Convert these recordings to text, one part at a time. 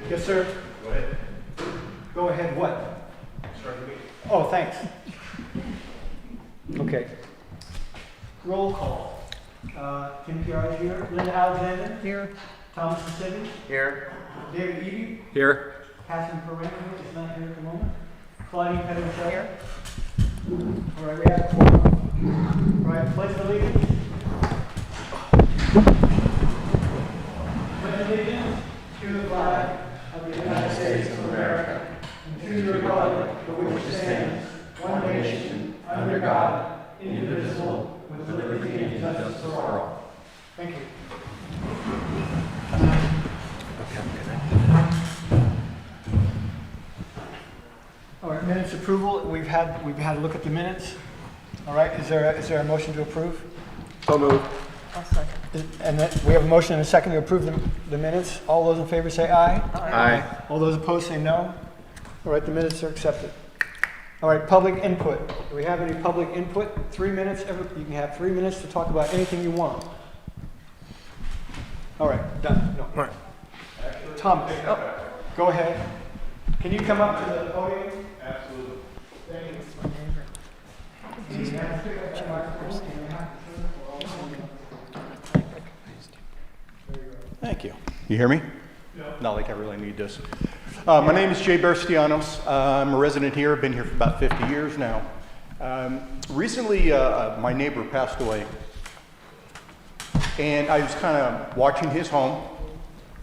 Yes, sir. Go ahead. Go ahead, what? Start the meeting. Oh, thanks. Okay. Roll call. Tim Chiari is here. Linda Alexander. Here. Thomas Sissivi. Here. David Eby. Here. Catherine Perrin is not here at the moment. Claudine Pettit here. All right, we have four. All right, pledge of allegiance. Pledge allegiance to the flag of the United States of America and to the republic for which it stands, one nation, under God, indivisible, with liberty and justice for all. Thank you. All right, minutes approval. We've had a look at the minutes. All right, is there a motion to approve? So moved. And then we have a motion and a second to approve the minutes. All those in favor say aye. Aye. All those opposed say no. All right, the minutes are accepted. All right, public input. Do we have any public input? 3 minutes. You can have 3 minutes to talk about anything you want. All right, done. No. All right. Tom, go ahead. Can you come up to the podium? Absolutely. Thank you. Thank you. You hear me? No. Not like I really need this. My name is Jay Berstianos. I'm a resident here. I've been here for about 50 years now. Recently, my neighbor passed away. And I was kind of watching his home.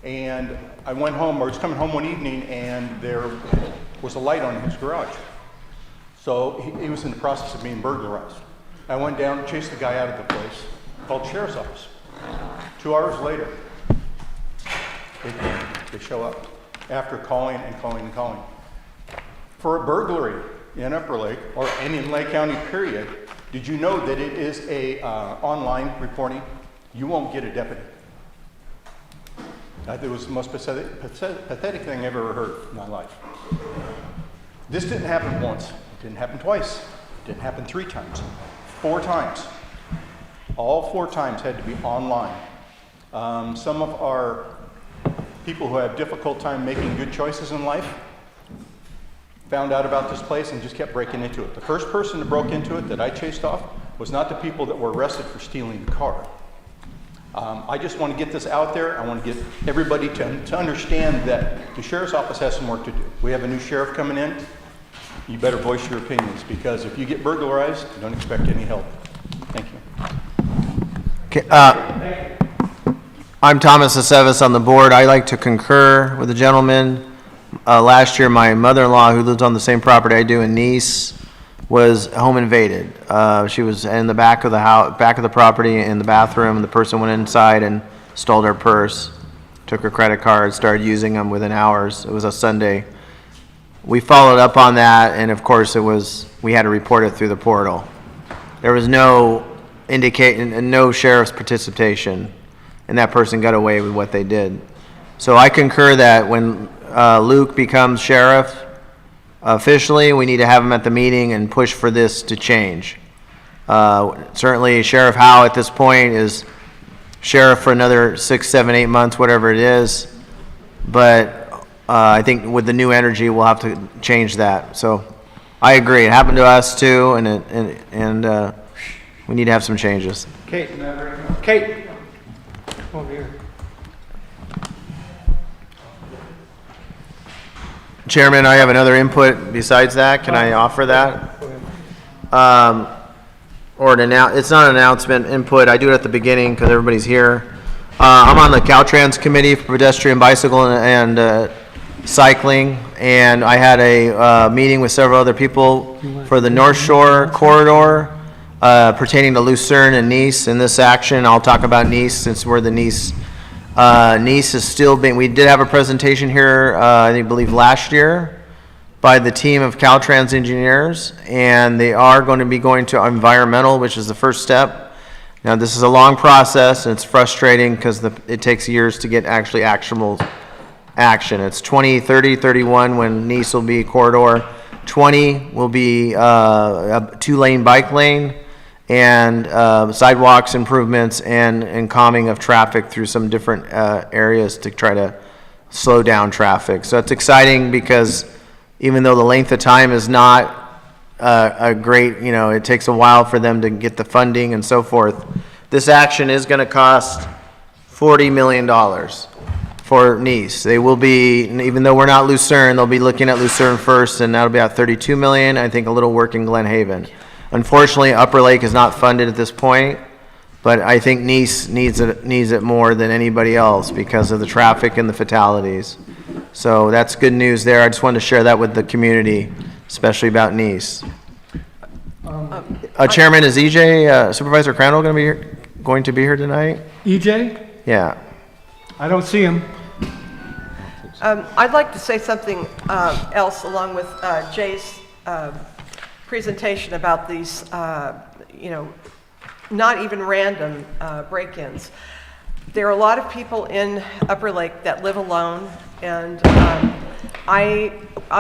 And I went home, I was coming home one evening, and there was a light on his garage. So he was in the process of being burglarized. I went down, chased the guy out of the place, called the sheriff's office. 2 hours later, they show up after calling and calling and calling. For a burglary in Upper Lake, or in Lake County, period, did you know that it is a online reporting? You won't get a deputy. It was the most pathetic thing I've ever heard in my life. This didn't happen once. It didn't happen twice. It didn't happen 3 times. 4 times. All 4 times had to be online. Some of our people who have difficult time making good choices in life found out about this place and just kept breaking into it. The first person that broke into it that I chased off was not the people that were arrested for stealing the car. I just want to get this out there. I want to get everybody to understand that the sheriff's office has some work to do. We have a new sheriff coming in. You better voice your opinions, because if you get burglarized, don't expect any help. Thank you. Okay, I'm Thomas Aceves on the board. I like to concur with the gentleman. Last year, my mother-in-law, who lives on the same property I do in Nice, was home invaded. She was in the back of the house, back of the property, in the bathroom, and the person went inside and stole her purse, took her credit card, started using them within hours. It was a Sunday. We followed up on that, and of course we had to report it through the portal. There was no no sheriff's participation, and that person got away with what they did. So I concur that when Luke becomes sheriff, officially, we need to have him at the meeting and push for this to change. Certainly, Sheriff Howe at this point is sheriff for another 6, 7, 8 months, whatever it is. But I think with the new energy, we'll have to change that. So I agree. It happened to us too, and we need to have some changes. Kate. Kate. Come over here. Chairman, I have another input besides that. Can I offer that? It's not an announcement, input. I do it at the beginning because everybody's here. I'm on the Caltrans committee for pedestrian, bicycle, and cycling, and I had a meeting with several other people for the North Shore corridor pertaining to Lucerne and Nice. In this action, I'll talk about Nice since we're the Nice. Nice is still being, we did have a presentation here, I believe last year, by the team of Caltrans engineers, and they are going to be going to environmental, which is the first step. Now, this is a long process, and it's frustrating because it takes years to get actually actionable action. It's 2030, 31 when Nice will be corridor. 20 will be a 2-lane bike lane, and sidewalks improvements and calming of traffic through some different areas to try to slow down traffic. So it's exciting because even though the length of time is not a great, it takes a while for them to get the funding and so forth, this action is going to cost $40 million for Nice. They will be, even though we're not Lucerne, they'll be looking at Lucerne first, and that'll be at $32 million. I think a little work in Glen Haven. Unfortunately, Upper Lake is not funded at this point, but I think Nice needs it more than anybody else because of the traffic and the fatalities. So that's good news there. I just wanted to share that with the community, especially about Nice. Chairman, is EJ, Supervisor Crandall going to be here tonight? EJ? Yeah. I don't see him. I'd like to say something else along with Jay's presentation about these, not even random break-ins. There are a lot of people in Upper Lake that live alone, and I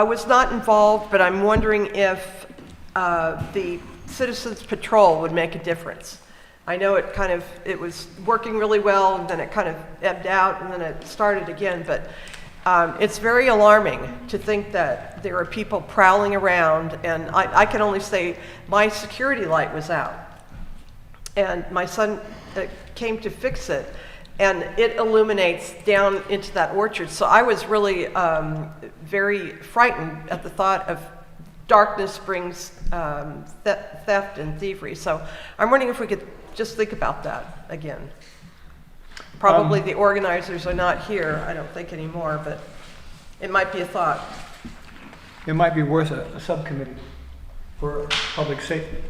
was not involved, but I'm wondering if the Citizens Patrol would make a difference. I know it was working really well, and then it kind of ebbed out, and then it started again, but it's very alarming to think that there are people prowling around, and I can only say my security light was out, and my son came to fix it, and it illuminates down into that orchard. So I was really very frightened at the thought of darkness brings theft and thievery. So I'm wondering if we could just think about that again. Probably the organizers are not here, I don't think anymore, but it might be a thought. It might be worth a subcommittee for public safety.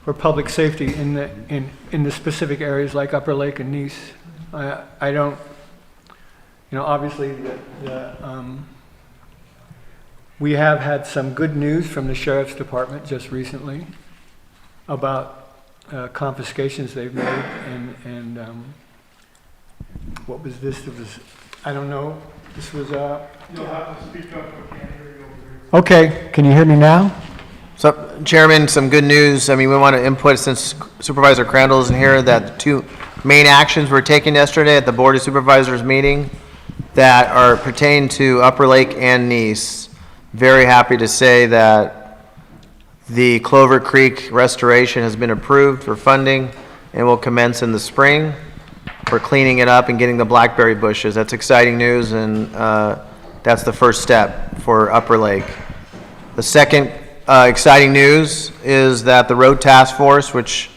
For public safety in the specific areas like Upper Lake and Nice. I don't, obviously we have had some good news from the Sheriff's Department just recently about confiscations they've made, and what was this? It was, I don't know. This was You'll have to speak up. I can't hear you over here. Okay, can you hear me now? So, Chairman, some good news. We want to input, since Supervisor Crandall isn't here, that the two main actions were taken yesterday at the Board of Supervisors meeting that are pertain to Upper Lake and Nice. Very happy to say that the Clover Creek restoration has been approved for funding and will commence in the spring for cleaning it up and getting the blackberry bushes. That's exciting news, and that's the first step for Upper Lake. The second exciting news is that the road task force, which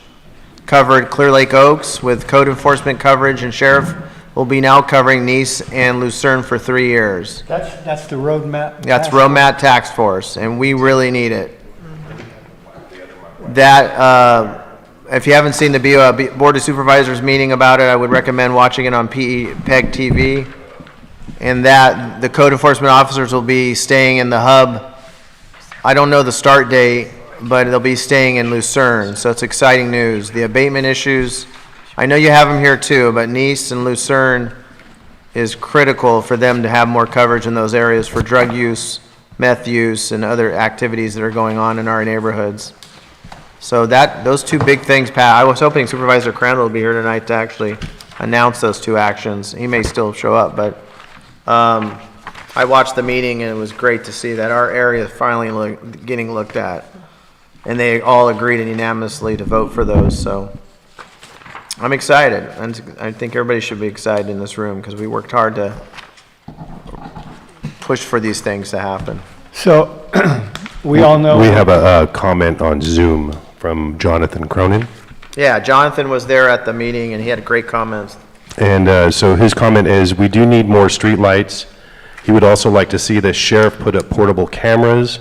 covered Clear Lake Oaks with code enforcement coverage and sheriff, will be now covering Nice and Lucerne for 3 years. That's the roadmap. That's roadmap task force, and we really need it. That, if you haven't seen the Board of Supervisors meeting about it, I would recommend watching it on PEG TV. And that the code enforcement officers will be staying in the hub. I don't know the start date, but they'll be staying in Lucerne, so it's exciting news. The abatement issues, I know you have them here too, but Nice and Lucerne is critical for them to have more coverage in those areas for drug use, meth use, and other activities that are going on in our neighborhoods. So those two big things, Pat, I was hoping Supervisor Crandall would be here tonight to actually announce those two actions. He may still show up, but I watched the meeting, and it was great to see that our area is finally getting looked at. And they all agreed unanimously to vote for those, so I'm excited. And I think everybody should be excited in this room because we worked hard to push for these things to happen. So we all know. We have a comment on Zoom from Jonathan Cronin. Yeah, Jonathan was there at the meeting, and he had great comments. And so his comment is, we do need more streetlights. He would also like to see the sheriff put up portable cameras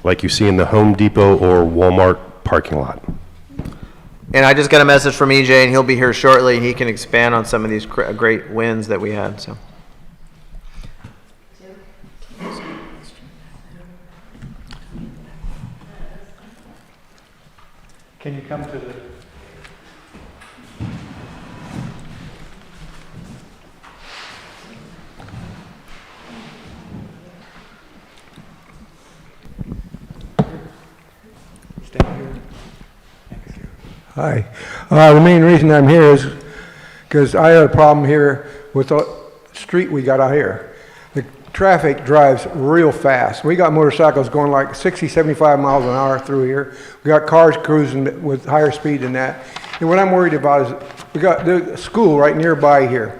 like you see in the Home Depot or Walmart parking lot. And I just got a message from EJ, and he'll be here shortly. He can expand on some of these great wins that we had. So. Can you come to the... Stand here. Thank you. Hi. The main reason I'm here is because I had a problem here with street we got out here. The traffic drives real fast. We got motorcycles going like 60, 75 miles an hour through here. We got cars cruising with higher speed than that. And what I'm worried about is we got the school right nearby here.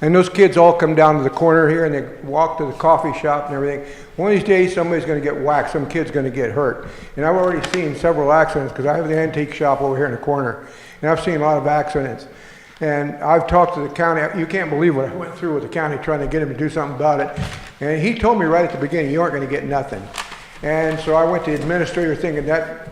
And those kids all come down to the corner here and they walk to the coffee shop and everything. One of these days somebody's going to get whacked, some kid's going to get hurt. And I've already seen several accidents because I have the antique shop over here in the corner. And I've seen a lot of accidents. And I've talked to the county. You can't believe what I went through with the county trying to get him to do something about it. And he told me right at the beginning, you aren't going to get nothing. And so I went to the administrator thinking that,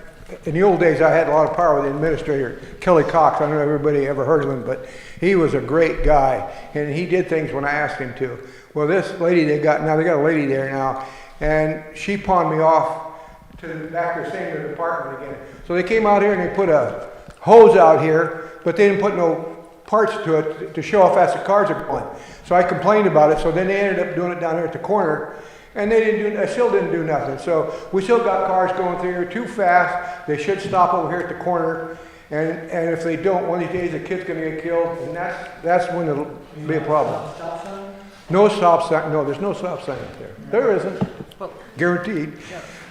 in the old days I had a lot of power with the administrator, Kelly Cox. I don't know if everybody ever heard of him, but he was a great guy. And he did things when I asked him to. Well, this lady they got a lady there now, and she pawned me off to back to the same department again. So they came out here and they put a hose out here, but they didn't put no parts to it to show how fast the cars are going. So I complained about it, so then they ended up doing it down there at the corner, and they still didn't do nothing. So we still got cars going through here too fast. They should stop over here at the corner, and if they don't, one of these days the kid's gonna get killed, and that's when it'll be a problem. No stop sign, no, there's no stop sign up there. There isn't, guaranteed.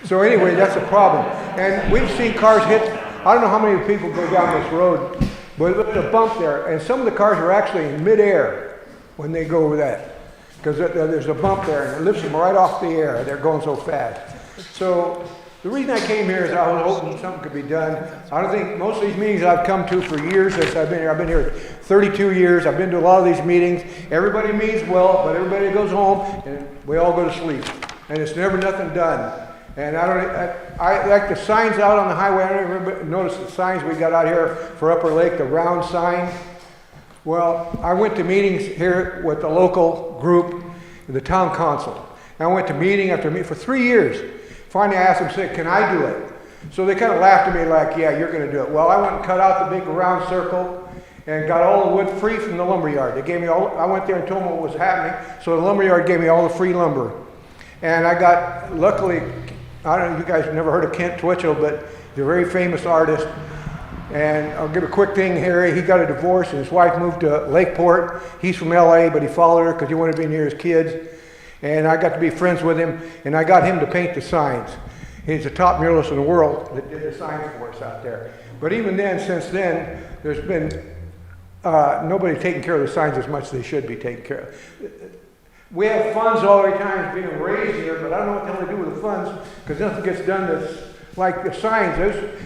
So anyway, that's a problem. And we've seen cars hit, I don't know how many people go down this road, but there's a bump there, and some of the cars are actually in midair when they go over that. Because there's a bump there, and it lifts them right off the air. They're going so fast. So the reason I came here is I was hoping something could be done. I don't think most of these meetings I've come to for years since I've been here 32 years. I've been to a lot of these meetings. Everybody means well, but everybody goes home, and we all go to sleep. And it's never nothing done. And I like the signs out on the highway. I don't ever notice the signs we got out here for Upper Lake, the round sign. Well, I went to meetings here with the local group, the town council. And I went to meeting after meeting for 3 years. Finally, I asked them, said, can I do it? So they kind of laughed at me like, yeah, you're going to do it. Well, I went and cut out the big round circle and got all the wood free from the lumberyard. They gave me all, I went there and told them what was happening. So the lumberyard gave me all the free lumber. And I got, luckily, I don't know if you guys have never heard of Kent Twitchell, but he's a very famous artist. And I'll give a quick thing here. He got a divorce and his wife moved to Lakeport. He's from LA, but he followed her because he wanted to be near his kids. And I got to be friends with him, and I got him to paint the signs. He's the top muralist in the world that did the signs for us out there. But even then, since then, there's been nobody taking care of the signs as much as they should be taken care of. We have funds all the time being raised here, but I don't know what the hell they do with the funds because nothing gets done that's like the signs.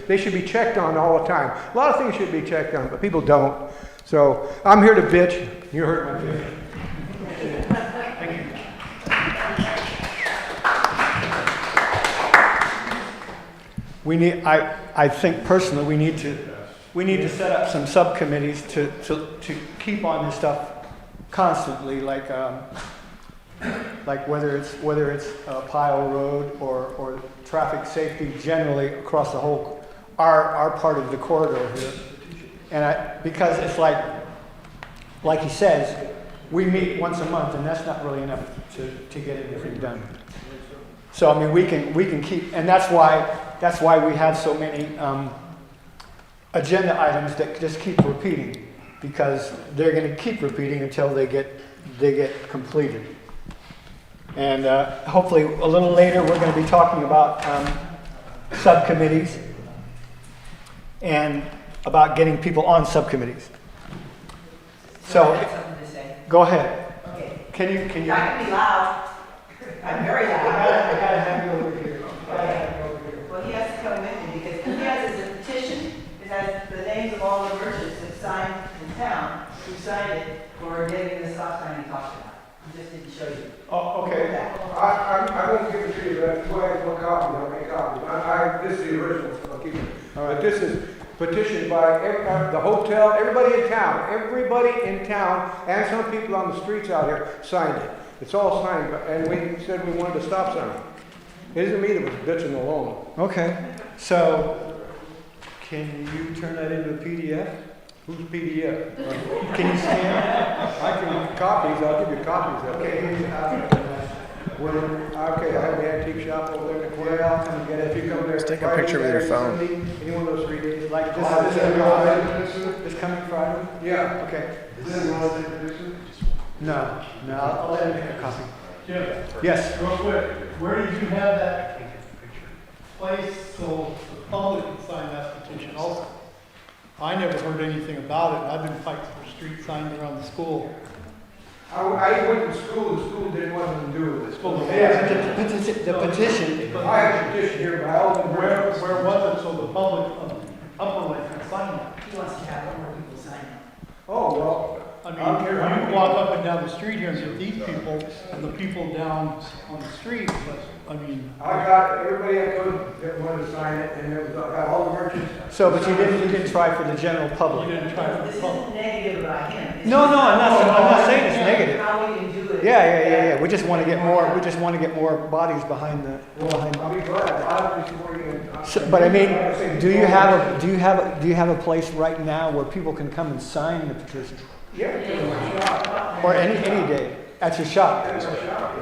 They should be checked on all the time. A lot of things should be checked on, but people don't. So I'm here to bitch. You heard my bitch. Thank you. We need, I think personally, we need to set up some subcommittees to keep on this stuff constantly, like whether it's Pile Road or traffic safety generally across the whole our part of the corridor here. And because it's like he says, we meet once a month, and that's not really enough to get anything done. So I mean, we can keep, and that's why we have so many agenda items that just keep repeating, because they're going to keep repeating until they get completed. And hopefully a little later we're going to be talking about subcommittees and about getting people on subcommittees. So, go ahead. Okay. Can you? I can be loud. I'm very loud. I gotta have you over here. Well, he has to come with me because he has a petition. It has the names of all the merchants that signed in town who signed it for getting the stop sign he talked about. He just didn't show you. Oh, okay. I won't give it to you, but that's why I have one copy. I'll make copies. This is the original, so I'll keep it. But this is petitioned by the hotel, everybody in town. Everybody in town, and some people on the streets out here signed it. It's all signed, and we said we wanted a stop sign. It isn't me that was bitching alone. Okay. So, can you turn that into a PDF? Who's PDF? Can you scan? I can copies. I'll give you copies. Okay, here's a copy. Okay, I have the antique shop over there in the corner. I'll come and get it. If you come there, Take a picture with your phone. Any one of those 3 days. Like this Oh, is this is this coming Friday? Yeah. Okay. This is one of the No, I'll let him make a copy. Jim, Yes. real quick, where did you have that place so the public can sign that petition also? I never heard anything about it, and I've been fighting for street signs around the school. I went to school, the school didn't want nothing to do with it. Yeah, the petition, I have a petition here, but I don't know Where was it so the public of Upper Lake can sign that? He wants to have more people sign it. Oh, well, I mean, you can walk up and down the street here and get these people and the people down on the street, but, I mean, I got everybody I could that wanted to sign it, and it was, I got all the merchants. so, but you didn't try for the general you public? didn't try This to public. isn't negative about him. It's No, just I'm not saying it's negative. How we can do it. Yeah, we just want to get more bodies behind the, I'll be glad, I just want to So, but I mean, do you have a place right now where people can come and sign the petition? Yeah, Or any day, at your shop?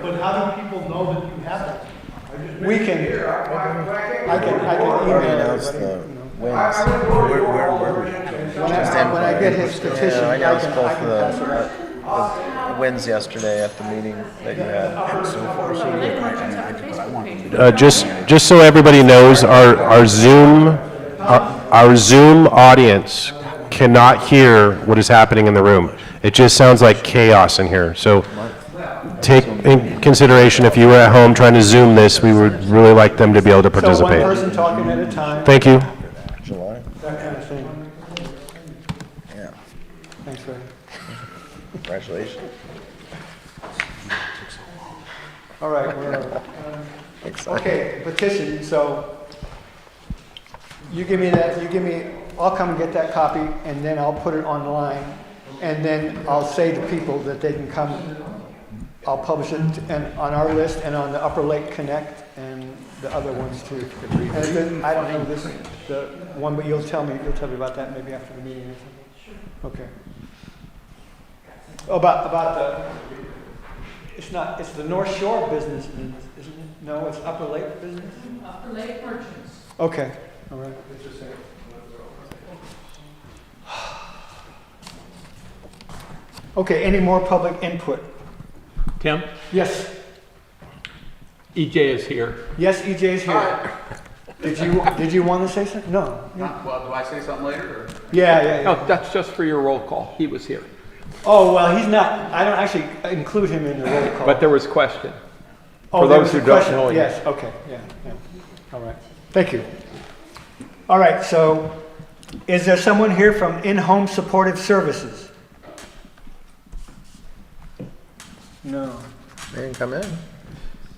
But how do people know that you have it? We can, here, I can email everybody, you know. I went door to door all over it. When I get his petition, I I can announced both pass it out. the wins yesterday at the meeting that you had. Just so everybody knows, our Zoom audience cannot hear what is happening in the room. It just sounds like chaos in here. So take in consideration, if you were at home trying to Zoom this, we would really like them to be able to So one participate. person talking at a time, Thank you. July, that kind of thing. yeah, Thanks, Ray. congratulations. All right, okay, petition, so you give me, I'll come and get that copy, and then I'll put it online, and then I'll say to people that they can come, I'll publish it on our list and on the Upper Lake Connect and the other ones too. And then, I don't know the one, but you'll tell me about that maybe after the meeting or something. Okay. About the, it's the North Shore business, isn't it? No, it's Upper Lake business? Upper Lake Merchants. Okay, all right. Okay, any more public input? Tim, Yes, EJ is here. yes, EJ's here. Did you want to say something? No. Well, do I say something later, or? Yeah. No, that's just for your roll call. He was here. Oh, well, he's not, I don't actually include him in the roll call. But there was question. Oh, for there those was who a don't question. know him. Yes, okay, yeah. All right, thank you. All right, so is there someone here from In-Home Supportive Services? No. They didn't come in.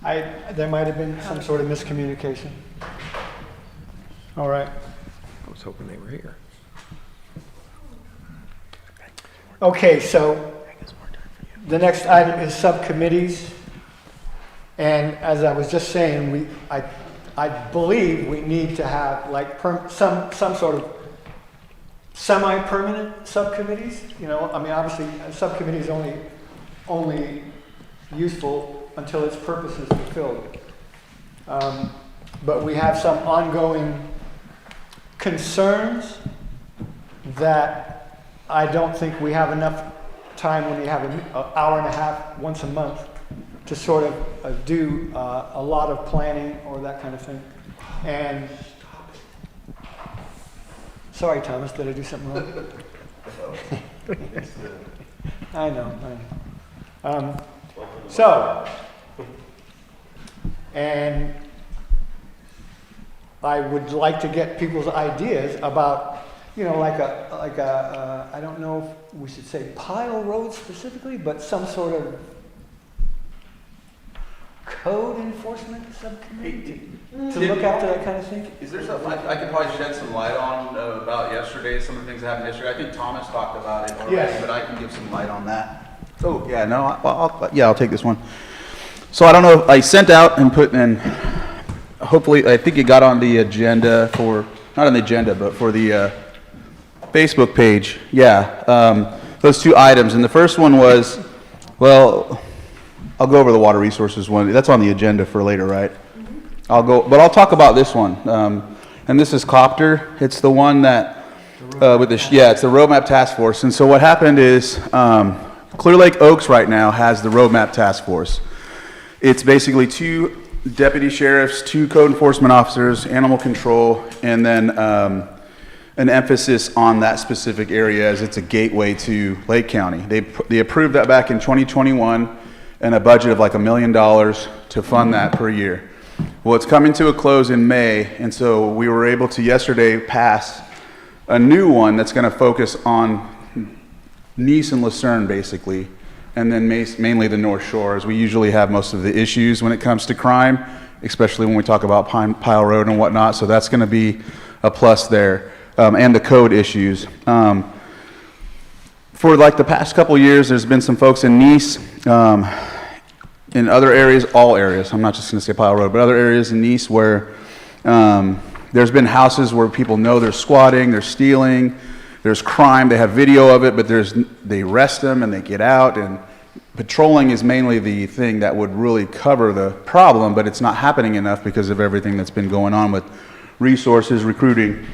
There might have been some sort of miscommunication. All right. I was hoping they were here. Okay, so the next item is subcommittees. And as I was just saying, I believe we need to have like some sort of semi-permanent subcommittees. You know, I mean, obviously, a subcommittee is only useful until its purpose is fulfilled. But we have some ongoing concerns that I don't think we have enough time when you have an hour and a half once a month to sort of do a lot of planning or that kind of thing. And sorry, Thomas, did I do something wrong? I know. So, and I would like to get people's ideas about, you know, like a I don't know if we should say pile road specifically, but some sort of code enforcement subcommittee to look after that kind of thing. Is there something I could probably shed some light on about yesterday, some of the things that happened yesterday? I think Thomas talked about it already, Yes. but I can give some light on that. Oh, yeah, no, I'll take this one. So I don't know, I sent out and put in, hopefully, I think it got on the agenda for, not on the agenda, but for the Facebook page. Yeah, those two items. And the first one was, well, I'll go over the water resources one. That's on the agenda for later, right? But I'll talk about this one. And this is Copter. It's the one that, it's the Roadmap Task Force. And so what happened is, Clear Lake Oaks right now has the roadmap task force. It's basically 2 deputy sheriffs, 2 code enforcement officers, animal control, and then an emphasis on that specific area as it's a gateway to Lake County. They approved that back in 2021 and a budget of like $1 million to fund that per year. Well, it's coming to a close in May, and so we were able to yesterday pass a new one that's going to focus on Nice and Lucerne basically, and then mainly the North Shore, as we usually have most of the issues when it comes to crime, especially when we talk about Pile Road and whatnot, so that's going to be a plus there. And the code issues. For like the past couple years, there's been some folks in Nice, in other areas, all areas, I'm not just going to say Pile Road, but other areas in Nice where there's been houses where people know they're squatting, they're stealing, there's crime, they have video of it, but they arrest them and they get out, and patrolling is mainly the thing that would really cover the problem, but it's not happening enough because of everything that's been going on with resources, recruiting.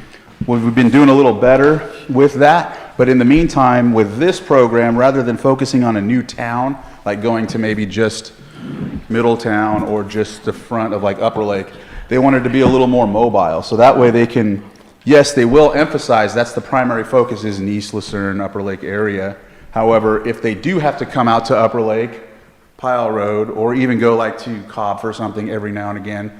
Well, we've been doing a little better with that, but in the meantime, with this program, rather than focusing on a new town, like going to maybe just Middletown or just the front of like Upper Lake, they wanted to be a little more mobile. So that way they can, yes, they will emphasize that's the primary focus is in East Lucerne, Upper Lake area. However, if they do have to come out to Upper Lake, Pile Road, or even go like to Cobb for something every now and again,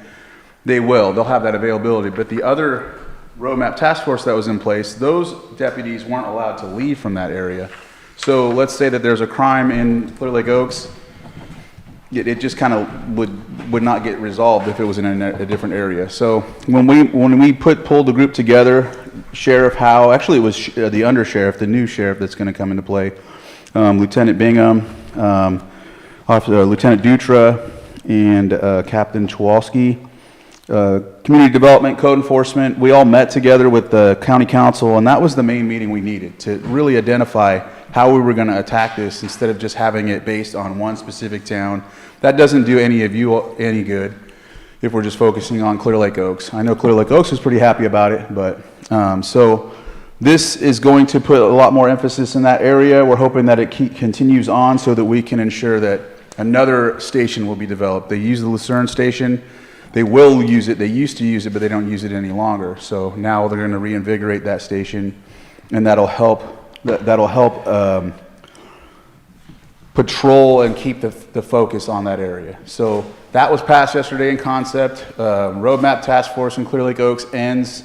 they will. They'll have that availability. But the other roadmap task force that was in place, those deputies weren't allowed to leave from that area. So let's say that there's a crime in Clear Lake Oaks, it just kind of would not get resolved if it was in a different area. So when we pulled the group together, Sheriff Howe, actually it was the undersheriff, the new sheriff that's going to come into play, Lieutenant Bingham, Lieutenant Dutra, and Captain Chwalski. Community development, code enforcement, we all met together with the county council, and that was the main meeting we needed to really identify how we were going to attack this instead of just having it based on one specific town. That doesn't do any of you any good if we're just focusing on Clear Lake Oaks. I know Clear Lake Oaks was pretty happy about it, but so this is going to put a lot more emphasis in that area. We're hoping that it continues on so that we can ensure that another station will be developed. They use the Lucerne station. They will use it. They used to use it, but they don't use it any longer. So now they're going to reinvigorate that station, and that'll help patrol and keep the focus on that area. So that was passed yesterday in concept. Roadmap task force in Clear Lake Oaks ends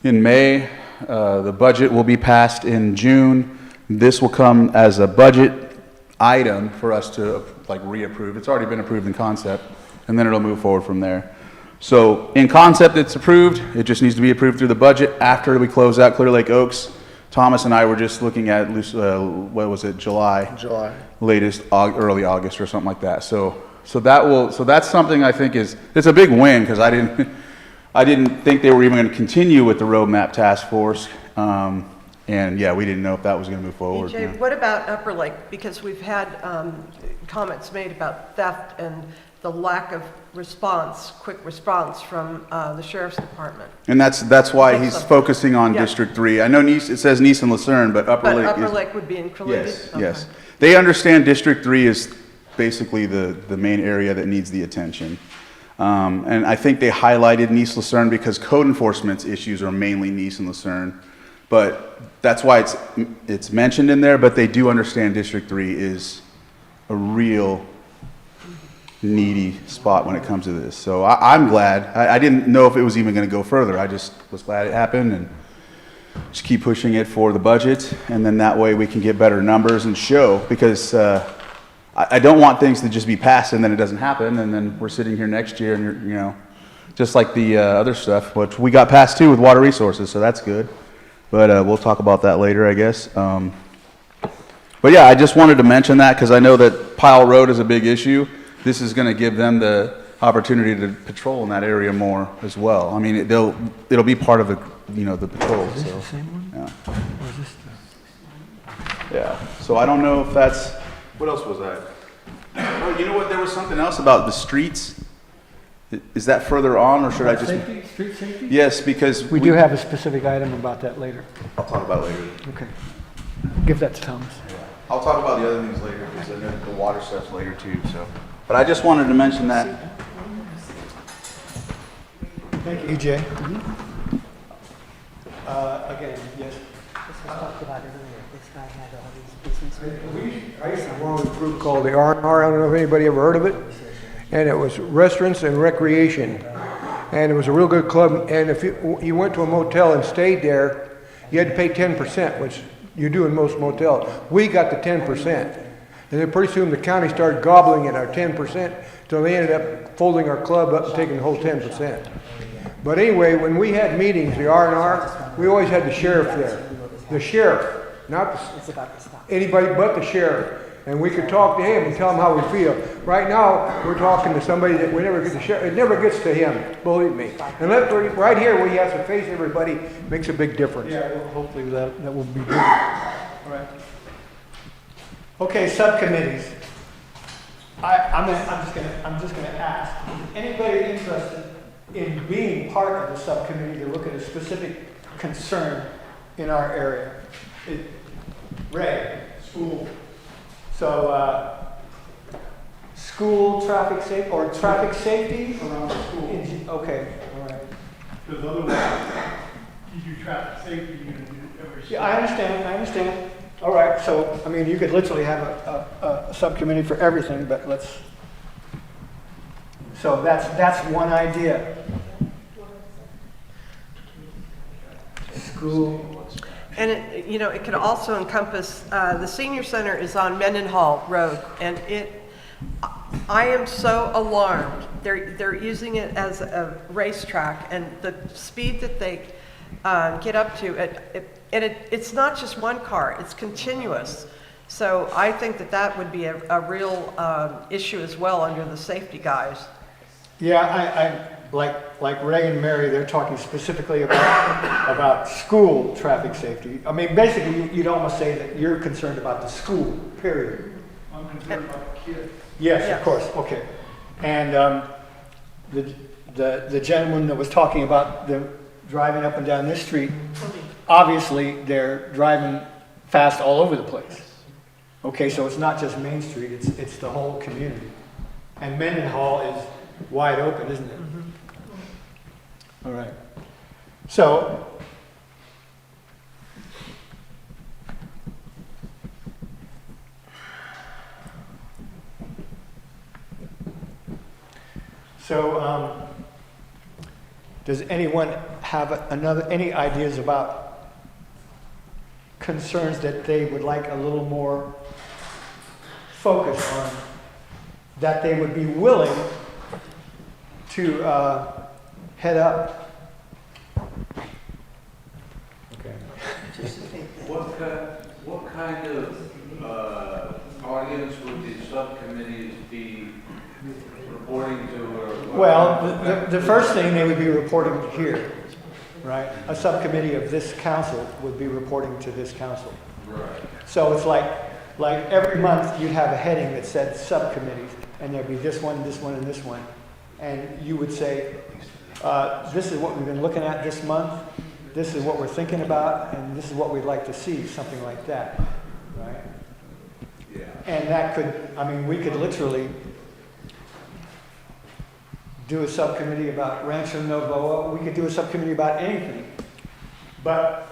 in May. The budget will be passed in June. This will come as a budget item for us to like reapprove. It's already been approved in concept, and then it'll move forward from there. So in concept, it's approved. It just needs to be approved through the budget. After we close out Clear Lake Oaks, Thomas and I were just looking at, what was it, July, latest early August or something like that. So that's something I think it's a big win, because I didn't think they were even going to continue with the roadmap task force. And yeah, we didn't know if that was going to move forward. EJ, what about Upper Lake? Because we've had comments made about theft and the lack of quick response from the sheriff's department. And that's why he's focusing on District 3. I know Nice, it says Nice and Lucerne, but Upper Lake would be included? Yes, yes. They understand District 3 is basically the main area that needs the attention. And I think they highlighted Nice Lucerne because code enforcement's issues are mainly Nice and Lucerne. But that's why it's mentioned in there, but they do understand District 3 is a real needy spot when it comes to this. So I'm glad. I didn't know if it was even going to go further. I just was glad it happened, and just keep pushing it for the budget, and then that way we can get better numbers and show, because I don't want things to just be passed and then it doesn't happen, and then we're sitting here next year and you know, just like the other stuff, which we got passed too with water resources, so that's good. But we'll talk about that later, I guess. But yeah, I just wanted to mention that because I know that Pile Road is a big issue. This is going to give them the opportunity to patrol in that area more as well. I mean, it'll be part of the the patrol. Is this so, the same one? Yeah. Or is this Yeah. So I don't know if that's. What else was that? Oh, you know what? There was something else about the streets. Is that further on, or should I just? Safety, street safety? Yes, because We do have a specific item about that later. I'll talk about it later. Okay. Give that to Thomas. I'll talk about the other things later, because I know the water stuff's later too, so. But I just wanted to mention that. Thank you, EJ. Again, yes. This was talked about earlier. This guy had all these businesses. I used to belong to a group called the R&R. I don't know if anybody ever heard of it. And it was restaurants and recreation. And it was a real good club. And if you went to a motel and stayed there, you had to pay 10%, which you do in most motels. We got the 10%. And then pretty soon the county started gobbling at our 10%, till they ended up folding our club up and taking the whole 10%. But anyway, when we had meetings, the R&R, we always had the sheriff there. The sheriff, not anybody but the sheriff. And we could talk to him and tell him how we feel. Right now, we're talking to somebody that we never get to share. It never gets to him, believe me. And right here, where he has to face everybody, makes a big difference. Yeah, well, hopefully that will be good. All right. Okay, subcommittees. I'm just gonna ask, anybody interested in being part of the subcommittee to look at a specific concern in our area? Ray, school. So, school traffic safety, or traffic safety? Around the school. Okay, all right. Because otherwise, you do traffic safety, you're gonna do every. Yeah, I understand. All right, so, I mean, you could literally have a subcommittee for everything, but so that's one idea. School. And it could also encompass, the senior center is on Mendenhall Road, and I am so alarmed. They're using it as a racetrack, and the speed that they get up to, it's not just one car, it's continuous. So I think that would be a real issue as well under the safety guys. Yeah, I like Ray and Mary, they're talking specifically about school traffic safety. I mean, basically, you'd almost say that you're concerned about the school, period. I'm concerned about the kids. Yes, of course, okay. And the gentleman that was talking about the driving up and down this street, obviously, they're driving fast all over the place. Okay, so it's not just Main Street, it's the whole community. And Mendenhall is wide open, isn't it? All right. So, does anyone have any ideas about concerns that they would like a little more focus on, that they would be willing to head up? Okay. What kind of audience would the subcommittees be reporting to? Well, the first thing they would be reporting here, right? A subcommittee of this council would be reporting to this council. Right. So it's like every month you'd have a heading that said subcommittees, and there'd be this one, and this one. And you would say, this is what we've been looking at this month, this is what we're thinking about, and this is what we'd like to see, something like that, right? Yeah. And that could, we could literally do a subcommittee about Rancho Novoa, we could do a subcommittee about anything. But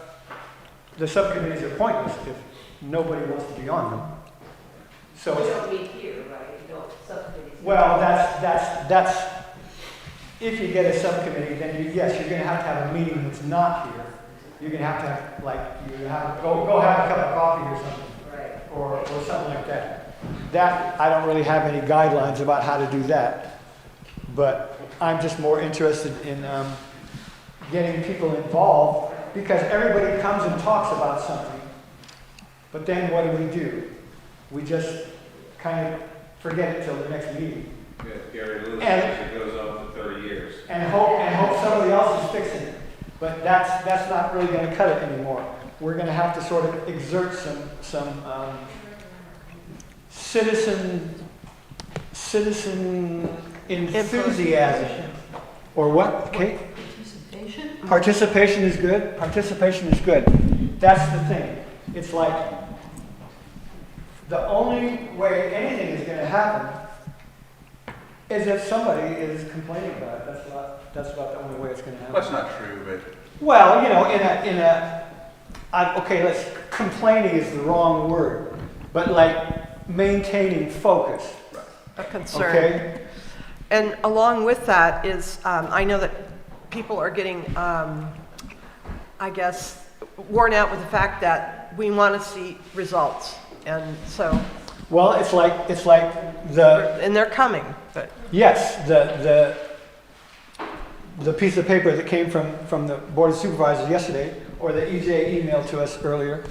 the subcommittees are pointless if nobody wants to be on them. So We don't meet here, right? No subcommittees. well, that's, if you get a subcommittee, then yes, you're gonna have a meeting that's not here. You're gonna have to go have a cup of coffee or something. Right. Or something like that. That, I don't really have any guidelines about how to do that. But I'm just more interested in getting people involved, because everybody comes and talks about something. But then what do? We just kind of forget it till the next meeting. Yeah, Gary Lewis And- says it goes on for 30 years. And hope somebody else is fixing it. But that's not really going to cut it anymore. We're going to have to sort of exert some citizen enthusiasm. Or what, Kate? Participation is good. Participation is good. That's the thing. It's like, the only way anything is gonna happen is if somebody is complaining about it. That's about the only way it's gonna happen. That's not true, but Well, you know, complaining is the wrong word, but like maintaining focus, A concern. okay? And along with that is, I know that people are getting, I guess, worn out with the fact that we want to see results. And so, Well, it's like the, and they're coming, but yes, the piece of paper that came from the Board of Supervisors yesterday, or that EJ emailed to us earlier,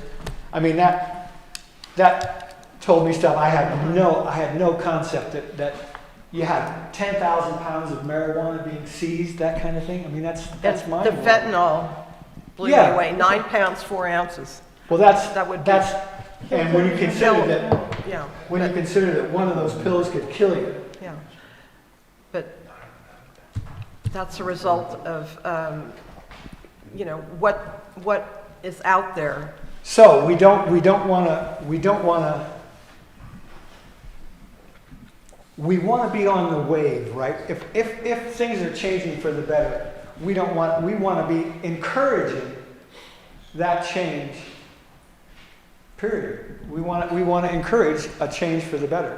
I mean, that told me stuff I had no concept that you had 10,000 pounds of marijuana being seized, that kind of thing. I mean, that's the mind-blowing. fentanyl blew me Yeah. away, 9 pounds, 4 ounces. Well, That would be- and when you consider that, Yeah. when you consider that one of those pills could kill you. Yeah. But that's a result of, you know, what is out there. So we don't want to be on the wave, right? If things are changing for the better, we want to be encouraging that change. Period. We want to encourage a change for the better.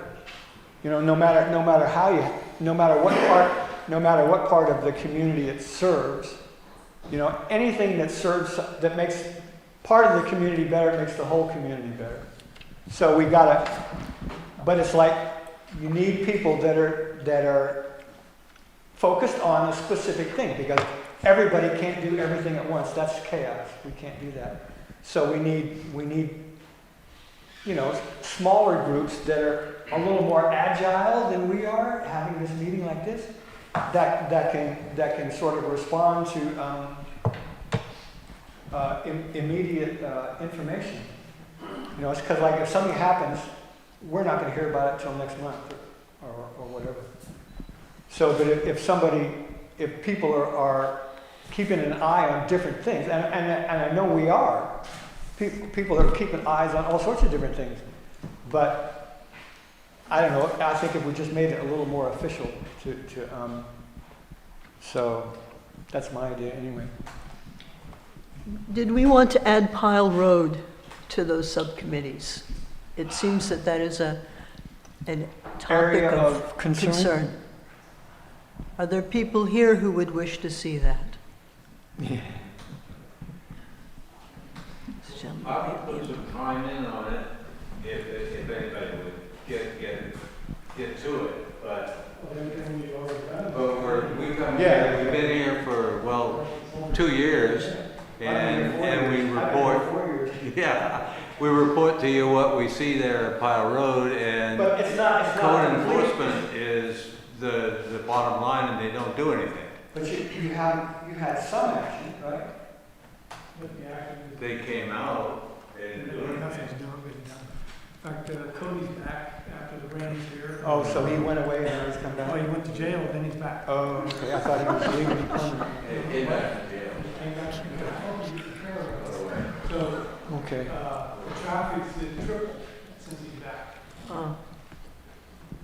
You know, no matter what part of the community it serves, you know, anything that makes part of the community better makes the whole community better. So but it's like you need people that are focused on a specific thing, because everybody can't do everything at once. That's chaos. We can't do that. So we need you know, smaller groups that are a little more agile than we are, having this meeting like this, that can sort of respond to immediate information. You know, it's because like if something happens, we're not going to hear about it until next month or whatever. So, but if people are keeping an eye on different things, and I know we are. People are keeping eyes on all sorts of different things. But I don't know, I think if we just made it a little more official so that's my idea anyway. Did we want to add Pile Road to those subcommittees? It seems that is a topic Area of of concern? Are there people here who would wish to see that? Yeah. I would put some time in on it if anybody would get to it, but we've been here for, well, 2 years, and we report, we report to you what we see there at Pile Road, and But it's not code complete. enforcement is the bottom line, and they don't do anything. But you had some action, right? They came out, they didn't do anything. Nothing's done. In fact, Cody's back after the rain here. Oh, so he went away and now he's come Oh, back? he went to jail, then he's back. Oh, okay, I thought he was leaving permanently. They came back to jail. So, Okay. the traffic's tripled since he's back.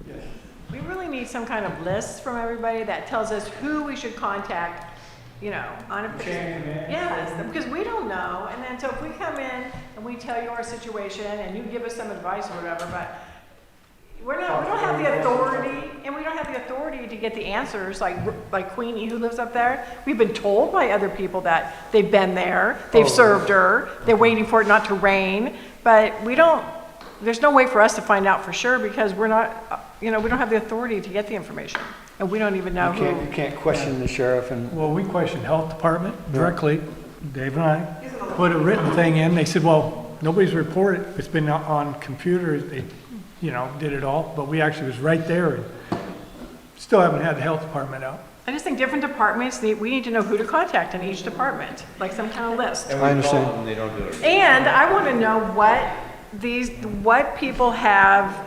Yes. We really need some kind of list from everybody that tells us who we should contact, you know, on a. Chain of command. Yes, because we don't know, and then so if we come in and we tell you our situation and you give us some advice or whatever, but we don't have the authority, and we don't have the authority to get the answers like Queenie who lives up there. We've been told by other people that they've been there, they've served her, they're waiting for it not to rain, but there's no way for us to find out for sure because we're not, you know, we don't have the authority to get the information, and we don't even know You who. can't question the sheriff and. Well, we questioned Health Department directly. Dave and I put a written thing in. They said, well, nobody's reported. It's been on computers. They, you know, did it all. But we actually was right there and still haven't had the Health Department out. I just think different departments we need to know who to contact in each department, like some kind of list. I understand. And they don't do it. And I want to know what people have,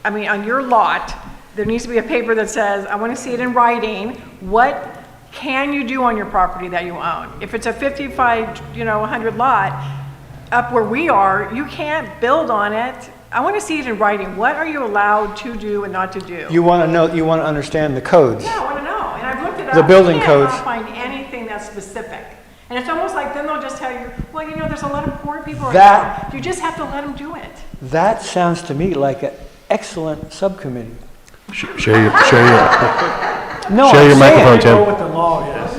I mean, on your lot, there needs to be a paper that says, I want to see it in writing, what can you do on your property that you own? If it's a 55, 100 lot, up where we are, you can't build on it I want to see it in writing. What are you allowed to do and not to do? You want to know, you want to understand the codes. Yeah, I want to know. And I've looked it up. The building I codes. cannot find anything that's specific. And it's almost like then they'll just tell you, well, you know, there's a lot of poor people right That- now. You just have to let them do it. That sounds to me like an excellent subcommittee. Share your No, share I'm your saying- microphone, Know Tim. what the law is.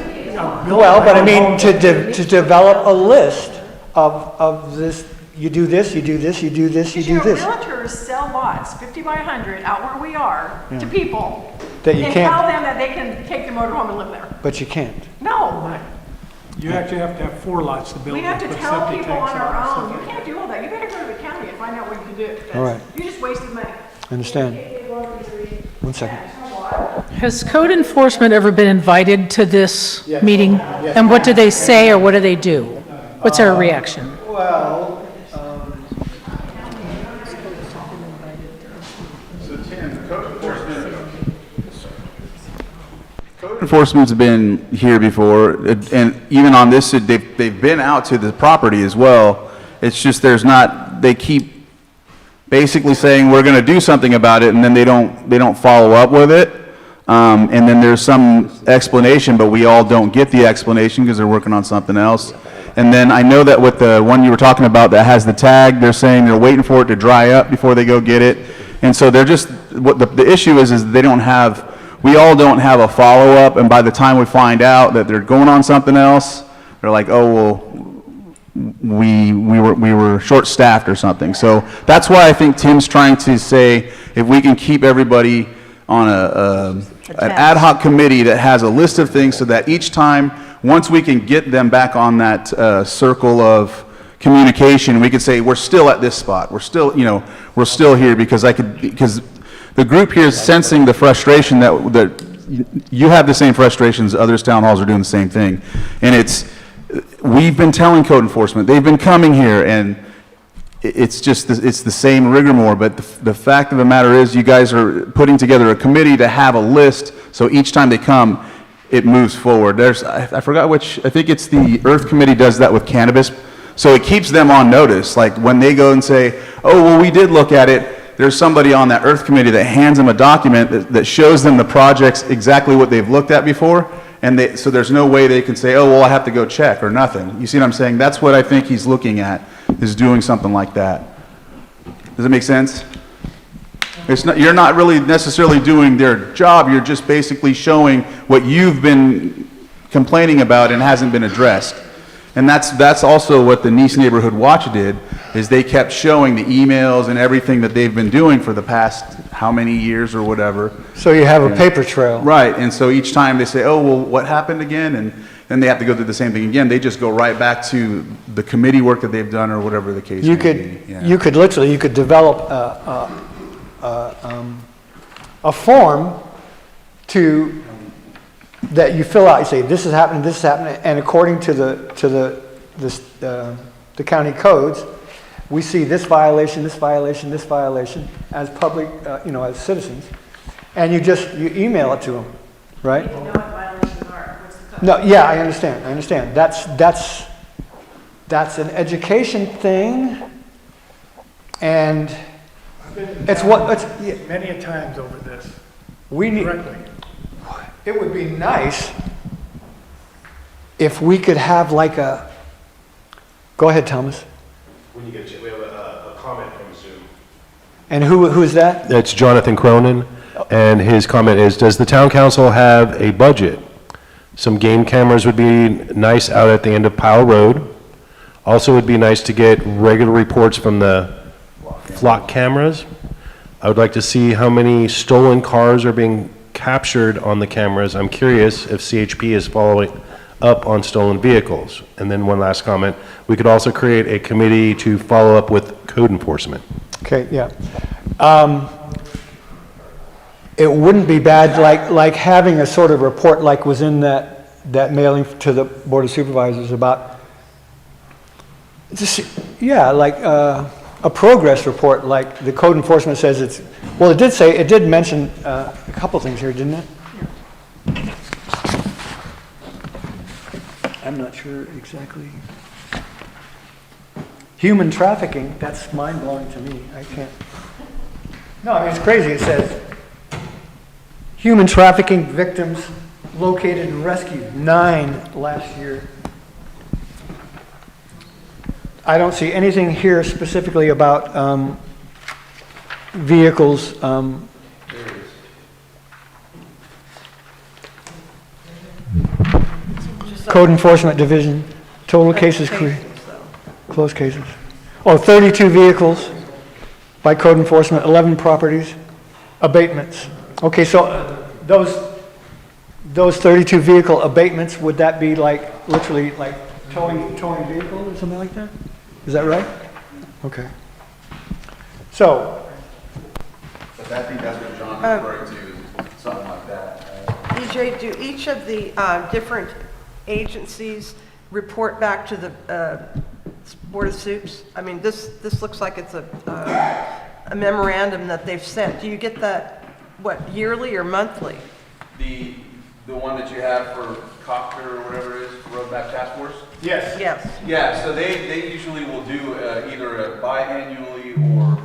Well, but I mean, to develop a list of this, you do this, you do this, you do this, you do this. Realtors sell lots, 50 by 100, out where we are, to people. That you and can't- tell them that they can take their motorhome and live there. But you can't. No. You actually have to have 4 lots to build. We have to put tell septic people tanks on out and our stuff own. You like can't do all that. You better go to the county and find out what you can do. All right. You just wasted money. I understand. 1 second. Has code enforcement ever been invited to this meeting? And what do they say or what do they do? What's our reaction? Well, Code enforcement's been here before, and even on this, they've been out to the property as well. It's just there's not, they keep basically saying, we're gonna do something about it, and then they don't follow up with it. And then there's some explanation, but we all don't get the explanation because they're working on something else. And then I know that with the one you were talking about that has the tag, they're saying they're waiting for it to dry up before they go get it. And so they're just, what the issue is they don't have, we all don't have a follow-up, and by the time we find out that they're going on something else, they're like, oh, well, we were short-staffed or something. So that's why I think Tim's trying to say, if we can keep everybody on an ad hoc committee that has a list of things so that each time, once we can get them back on that circle of communication, we could say, we're still at this spot. We're still, you know, we're still here because the group here is sensing the frustration that you have the same frustrations, others town halls are doing the same thing. And we've been telling code enforcement, they've been coming here, and it's just, it's the same rigmarole, but the fact of the matter is you guys are putting together a committee to have a list, so each time they come, it moves forward. I forgot which, I think it's the Earth Committee does that with cannabis, so it keeps them on notice. Like when they go and say, oh, well, we did look at it, there's somebody on that Earth Committee that hands them a document that shows them the projects exactly what they've looked at before, and so there's no way they can say, oh, well, I have to go check or nothing. You see what I'm saying? That's what I think he's looking at, is doing something like that. Does it make sense? You're not really necessarily doing their job, you're just basically showing what you've been complaining about and hasn't been addressed. And that's also what the Nice Neighborhood Watch did, is they kept showing the emails and everything that they've been doing for the past how many years or whatever. so you have a paper trail. Right, and so each time they say, oh, well, what happened again? And then they have to go through the same thing again. They just go right back to the committee work that they've done or whatever the case may be. Yeah. You could literally, you could develop a form that you fill out. You say, this is happening, and according to the county codes, we see this violation, this violation, this violation as public, as citizens, and you email it to them, right? You know what violations are. What's the code? No, yeah, I understand. That's an education thing, and it's many a times over this, we need. directly. It would be nice if we could have like a. Go ahead, Thomas. When you get a chance, we have a comment from Zoom. And who is that? It's Jonathan Cronin, and his comment is, does the town council have a budget? Some game cameras would be nice out at the end of Powell Road. Also, it would be nice to get regular reports from the flock cameras. I would like to see how many stolen cars are being captured on the cameras. I'm curious if CHP is following up on stolen vehicles. And then one last comment, we could also create a committee to follow up with code enforcement. Okay, yeah. It wouldn't be bad, like having a sort of report like was in that mailing to the Board of Supervisors about, like a progress report, like the code enforcement says it's, well, it did mention a couple things here, didn't it? I'm not sure exactly. human trafficking, that's mind-blowing to me. I can't. No, I mean, it's crazy. It says, human trafficking victims located and rescued, 9 last year. I don't see anything here specifically about vehicles. Code Enforcement Division, total cases, closed cases. Oh, 32 vehicles by Code Enforcement, 11 properties, abatements. Okay, so those 32 vehicle abatements, would that be like, literally like towing vehicle or something like that? Is that right? Okay. So. But I think that's what John's referring to, is something like that. EJ, do each of the different agencies report back to the Board of Soups? I mean, this looks like it's a memorandum that they've sent. Do you get that, what, yearly or monthly? The one that you have for Copter or whatever it is, Roadmap Task Force? Yes. Yes. Yeah, so they usually will do either a biannually or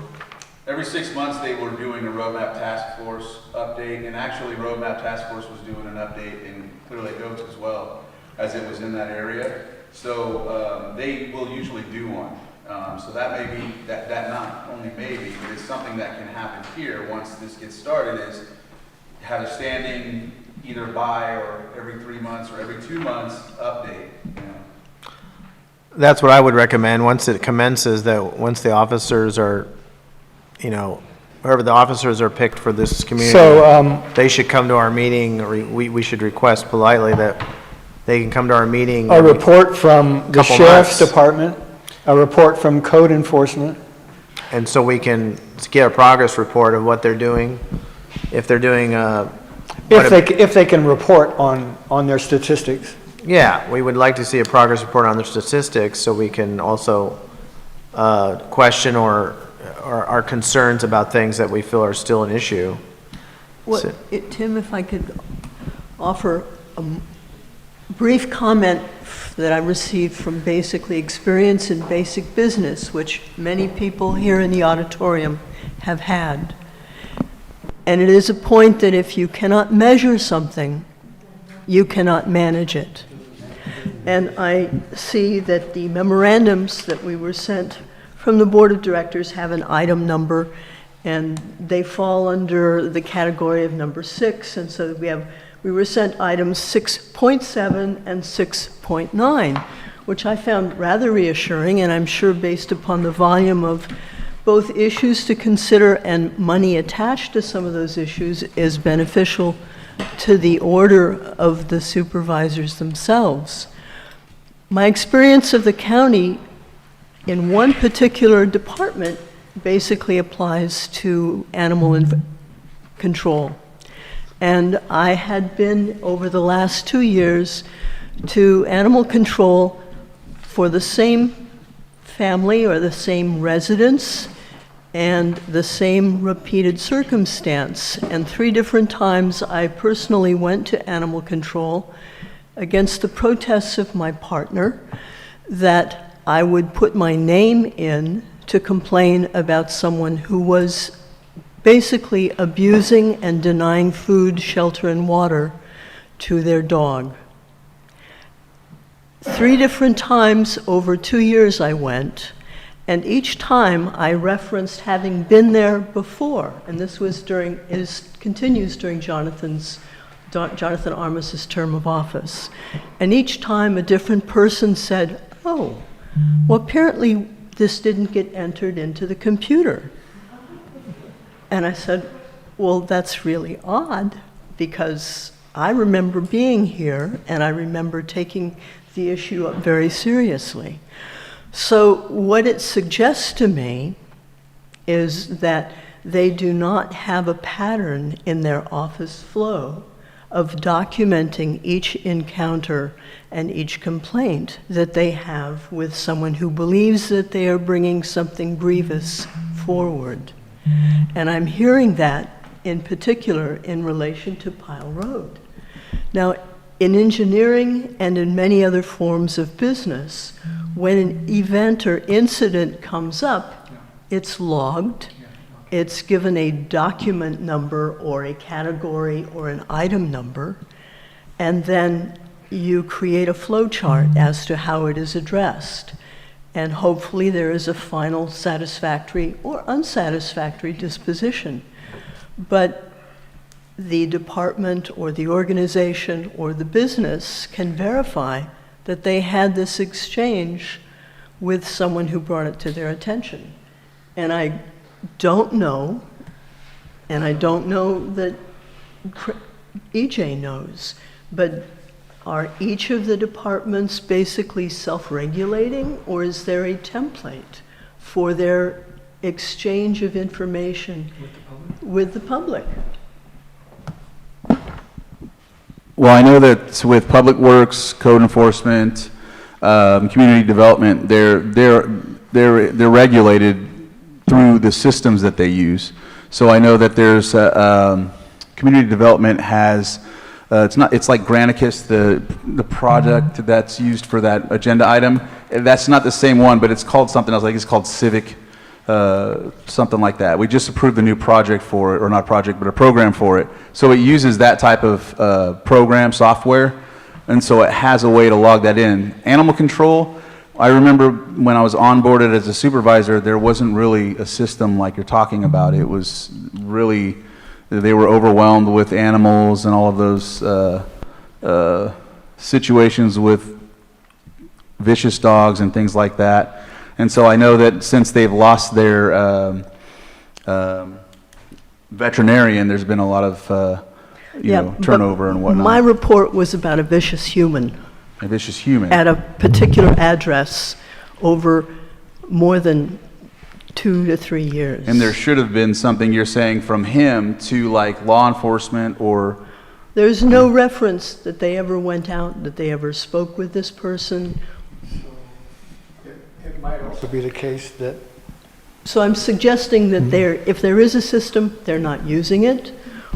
every 6 months they were doing a Roadmap Task Force update, and actually Roadmap Task Force was doing an update in Clear Lake Oaks as well, as it was in that area. So they will usually do one. So that may be, that not only maybe, but it's something that can happen here once this gets started, is have a standing either by or every 3 months or every 2 months update. You know. That's what I would recommend, once it commences, that once the officers are, you know, whoever the officers are picked for this community, So, they should come to our meeting, or we should request politely that they can come to our meeting. a report from the couple Sheriff's months. Department, a report from Code Enforcement. And so we can get a progress report of what they're doing, if they're doing, If they can report on their statistics. yeah, we would like to see a progress report on their statistics, so we can also question or our concerns about things that we feel are still an issue. Tim, if I could offer a brief comment that I received from basically experience in basic business, which many people here in the auditorium have had. And it is a point that if you cannot measure something, you cannot manage it. And I see that the memorandums that we were sent from the Board of Directors have an item number, and they fall under the category of number 6. And so we were sent items 6.7 and 6.9, which I found rather reassuring, and I'm sure based upon the volume of both issues to consider and money attached to some of those issues is beneficial to the order of the supervisors themselves. My experience of the county in one particular department basically applies to animal control. And I had been, over the last 2 years, to animal control for the same family or the same residence and the same repeated circumstance. And 3 different times I personally went to animal control against the protests of my partner that I would put my name in to complain about someone who was basically abusing and denying food, shelter, and water to their dog. 3 different times over 2 years I went, and each time I referenced having been there before, and this was continues during Jonathan Armis's term of office. And each time a different person said, oh, well, apparently this didn't get entered into the computer. And I said, well, that's really odd, because I remember being here and I remember taking the issue up very seriously. So what it suggests to me is that they do not have a pattern in their office flow of documenting each encounter and each complaint that they have with someone who believes that they are bringing something grievous forward. And I'm hearing that in particular in relation to Pile Road. Now, in engineering and in many other forms of business, when an event or incident comes up, it's logged, it's given a document number or a category or an item number, and then you create a flow chart as to how it is addressed. And hopefully there is a final satisfactory or unsatisfactory disposition. But the department or the organization or the business can verify that they had this exchange with someone who brought it to their attention. And I don't know, and I don't know that EJ knows, but are each of the departments basically self-regulating, or is there a template for their exchange of information with the public? Well, I know that with Public Works, code enforcement, community development, they're regulated through the systems that they use. So I know that there's community development has it's like Granicus, the project that's used for that agenda item. That's not the same one, but it's called something else. Like it's called Civic, something like that. We just approved a new project for it, or not project, but a program for it. So it uses that type of program software, and so it has a way to log that in. Animal control, I remember when I was onboarded as a supervisor, there wasn't really a system like you're talking about. It was really, they were overwhelmed with animals and all of those situations with vicious dogs and things like that. And so I know that since they've lost their veterinarian, there's been a lot of turnover and whatnot. My report was about a vicious human. A vicious human. At a particular address over more than 2 to 3 years. And there should have been something you're saying from him to like law enforcement or... There's no reference that they ever went out, that they ever spoke with this person. It might also be the case that... So I'm suggesting that if there is a system, they're not using it,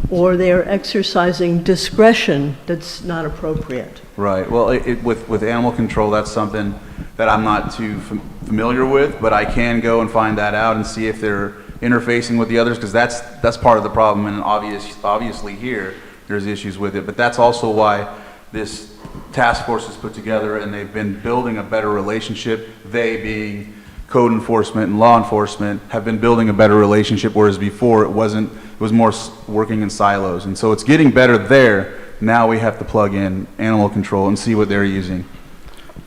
or they're exercising discretion that's not appropriate. Right. Well, with animal control, that's something that I'm not too familiar with, but I can go and find that out and see if they're interfacing with the others, because that's part of the problem. And obviously here, there's issues with it. But that's also why this task force is put together, and they've been building a better relationship. They being code enforcement and law enforcement have been building a better relationship, whereas before it wasn't. It was more working in silos. And so it's getting better there. Now we have to plug in animal control and see what they're using.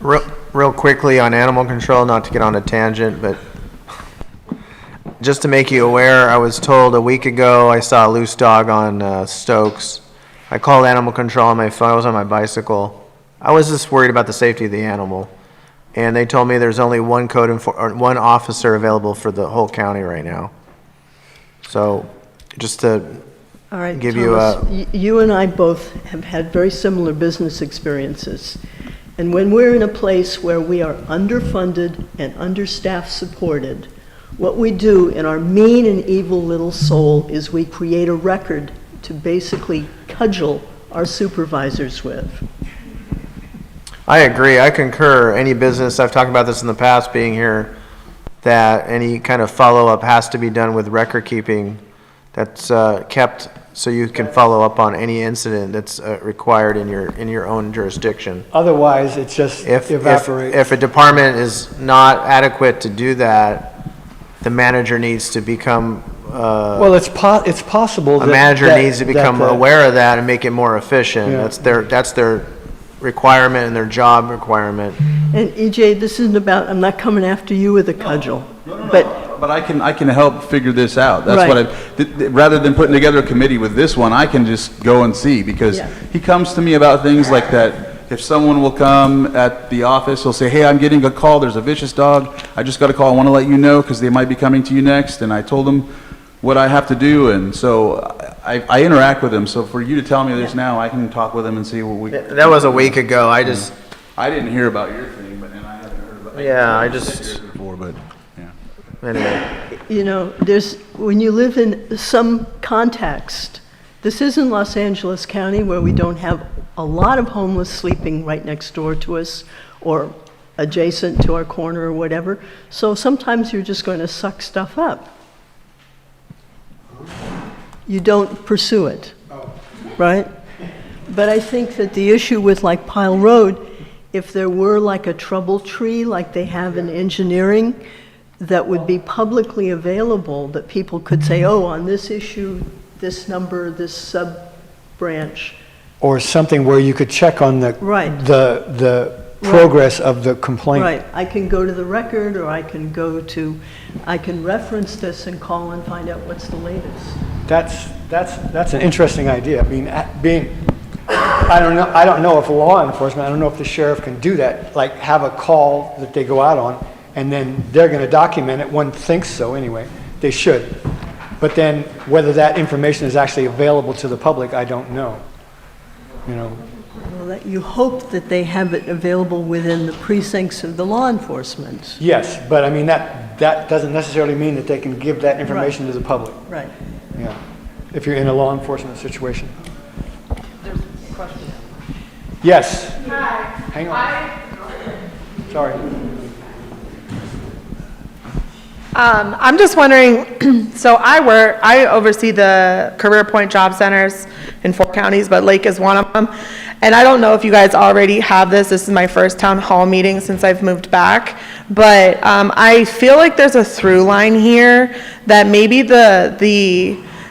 Real quickly on animal control, not to get on a tangent, but just to make you aware, I was told a week ago I saw a loose dog on Stokes. I called animal control on my phone. I was on my bicycle. I was just worried about the safety of the animal. And they told me there's only one one officer available for the whole county right now. So just to All right, give Thomas, you and I both have had very similar business experiences. And when we're in a place where we are underfunded and understaff supported, what we do in our mean and evil little soul is we create a record to basically cudgel our supervisors with. I agree. I concur. Any business, I've talked about this in the past being here, that any kind of follow-up has to be done with record keeping that's kept so you can follow up on any incident that's required in your own jurisdiction. Otherwise, it just evaporates. If a department is not adequate to do that, the manager needs to become well, it's possible a manager needs to become aware of that and make it more efficient. Yeah. That's their requirement and their job requirement. And EJ, this isn't about, I'm not coming after you with a cudgel. No. But I can help figure this out. That's right. Rather than putting together a committee with this one, I can just go and see, because he comes to me about things like that. If someone will come at the office, he'll say, hey, I'm getting a call, there's a vicious dog, I just got a call, I want to let you know because they might be coming to you next, and I told them what I have to do, and so I interact with them. So for you to tell me this now, I can talk with them and see what we... That was a week ago. I didn't hear about your thing, but and I haven't heard about... Yeah, I just... before, but... Anyway. You know, when you live in some context, this isn't Los Angeles County where we don't have a lot of homeless sleeping right next door to us, or adjacent to our corner or whatever. So sometimes you're just going to suck stuff up. You don't pursue it, right? But I think that the issue with like Pile Road, if there were like a trouble tree like they have in engineering that would be publicly available, that people could say, oh, on this issue, this number, this sub-branch. Or something where you could check on the Right. the progress of the complaint. Right, I can go to the record, or I can reference this and call and find out what's the latest. That's an interesting idea. I mean, I don't know if law enforcement, I don't know if the sheriff can do that, like have a call that they go out on, and then they're going to document it. One thinks so anyway. They should. But then whether that information is actually available to the public, I don't know. You know. Well, that you hope that they have it available within the precincts of the law enforcement. Yes, but I mean, that doesn't necessarily mean that they can give that information to the public. Right. Yeah. If you're in a law enforcement situation. There's a question. Yes. Hi. Hang on. Sorry. I'm just wondering, so I oversee the Career Point Job Centers in 4 counties, but Lake is one of them. And I don't know if you guys already have this. This is my first town hall meeting since I've moved back. But I feel like there's a through line here that maybe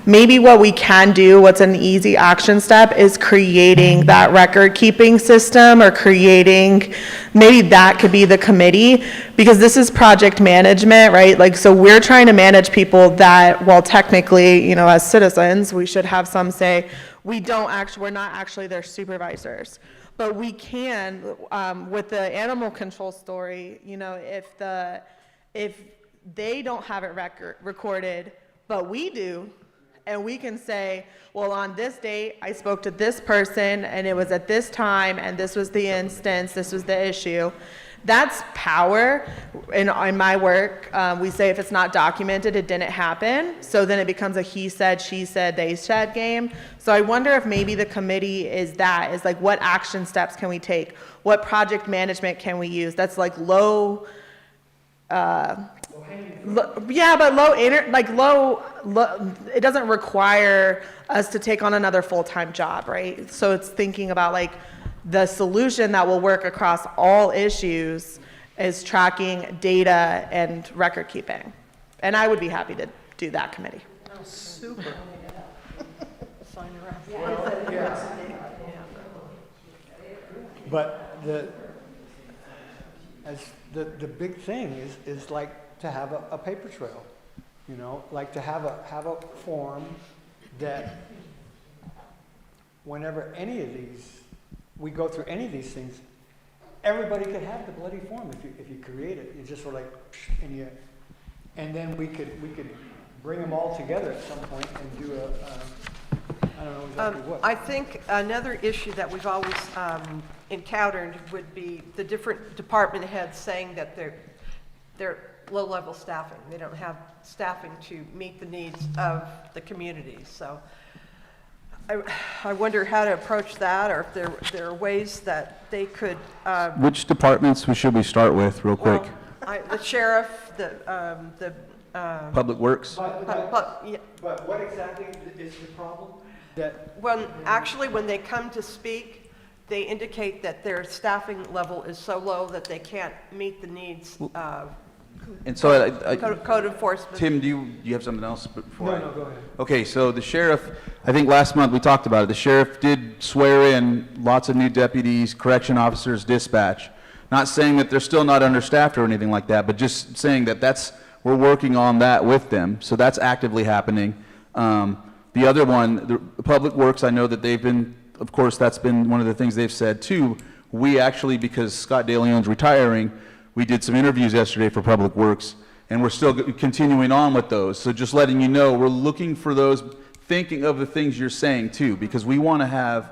maybe what we can do, what's an easy action step, is creating that record keeping system, or maybe that could be the committee, because this is project management, right? Like, so we're trying to manage people that, well, technically, you know, as citizens, we should have some say. We're not actually their supervisors. But we can, with the animal control story, you know, if they don't have it recorded, but we do, and we can say, well, on this date, I spoke to this person, and it was at this time, and this was the instance, this was the issue. That's power. In my work, we say if it's not documented, it didn't happen. So then it becomes a he said, she said, they said game. So I wonder if maybe the committee is like, what action steps can we take? What project management can we use? That's like low, it doesn't require us to take on another full-time job, right? So it's thinking about like the solution that will work across all issues is tracking data and record keeping. And I would be happy to do that committee. Oh, super. Sign her up. But the big thing is like to have a paper trail, you know, like to have a form that whenever we go through any of these things, everybody could have the bloody form if you create it. You just sort of like, and then we could bring them all together at some point and do I don't know exactly what. I think another issue that we've always encountered would be the different department heads saying that they're low-level staffing. They don't have staffing to meet the needs of the community. So I wonder how to approach that, or if there are ways that they could. Which departments should we start with, real quick? The sheriff, the Public Works? But what exactly is the problem? When they come to speak, they indicate that their staffing level is so low that they can't meet the needs of And so code enforcement. Tim, do you have something else before? No, go ahead. Okay, so the sheriff, I think last month we talked about it. The sheriff did swear in lots of new deputies, correction officers, dispatch. Not saying that they're still not understaffed or anything like that, but just saying that we're working on that with them. So that's actively happening. The other one, the Public Works, I know that they've been, of course, that's been one of the things they've said too. We actually, because Scott DeLeon's retiring, we did some interviews yesterday for Public Works, and we're still continuing on with those. So just letting you know, we're looking for those, thinking of the things you're saying too, because we want to have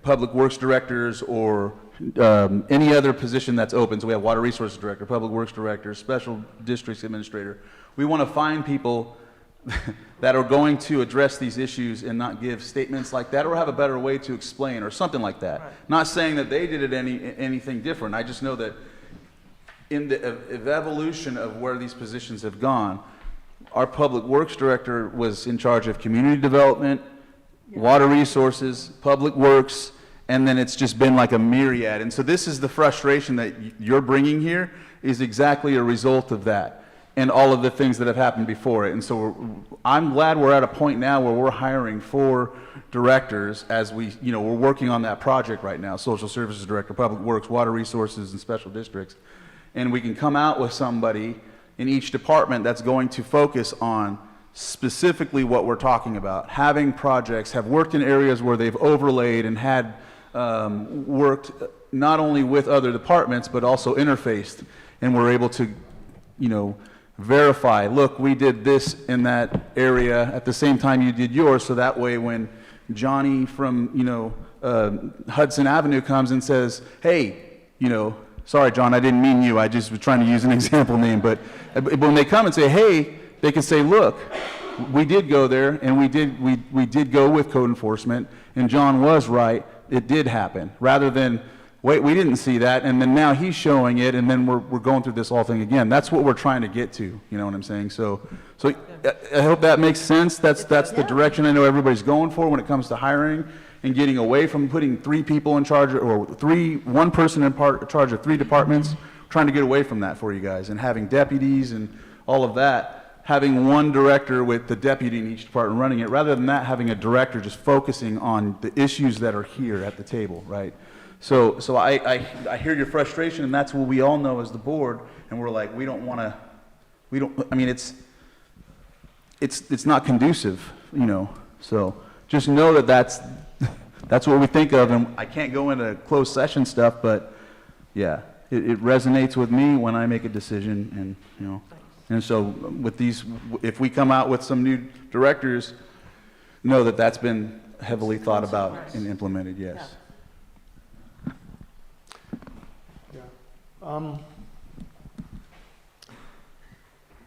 Public Works directors or any other position that's open. So we have Water Resources Director, Public Works Director, Special Districts Administrator. We want to find people that are going to address these issues and not give statements like that, or have a better way to explain, or something like that. Right. Not saying that they did it anything different. I just know that in the evolution of where these positions have gone, our public works director was in charge of community development, water resources, public works, and then it's just been like a myriad. And so this is the frustration that you're bringing here, is exactly a result of that and all of the things that have happened before it. And so I'm glad we're at a point now where we're hiring 4 directors as we're working on that project right now: social services director, public works, water resources, and special districts. And we can come out with somebody in each department that's going to focus on specifically what we're talking about. Having projects, have worked in areas where they've overlaid and had worked not only with other departments, but also interfaced, and we're able to, verify, look, we did this in that area at the same time you did yours, so that way when Johnny from, Hudson Avenue comes and says, hey, sorry, John, I didn't mean you, I just was trying to use an example name, but when they come and say, hey, they can say, look, we did go there, and we did go with code enforcement, and John was right, it did happen, rather than, wait, we didn't see that, and then now he's showing it, and then we're going through this whole thing again. That's what we're trying to get to, you know what I'm saying? So I hope that makes sense. That's the direction I know everybody's going for when it comes to hiring and getting away from putting 3 people in charge, or one person in charge of 3 departments, trying to get away from that for you guys, and having deputies and all of that. Having one director with the deputy in each department running it, rather than that having a director just focusing on the issues that are here at the table, right? So I hear your frustration, and that's what we all know as the board, and we're like, it's not conducive, so just know that that's what we think of, and I can't go into closed session stuff, but yeah, it resonates with me when I make a decision, and, and so with these, if we come out with some new directors, know that that's been heavily thought about and implemented, yes.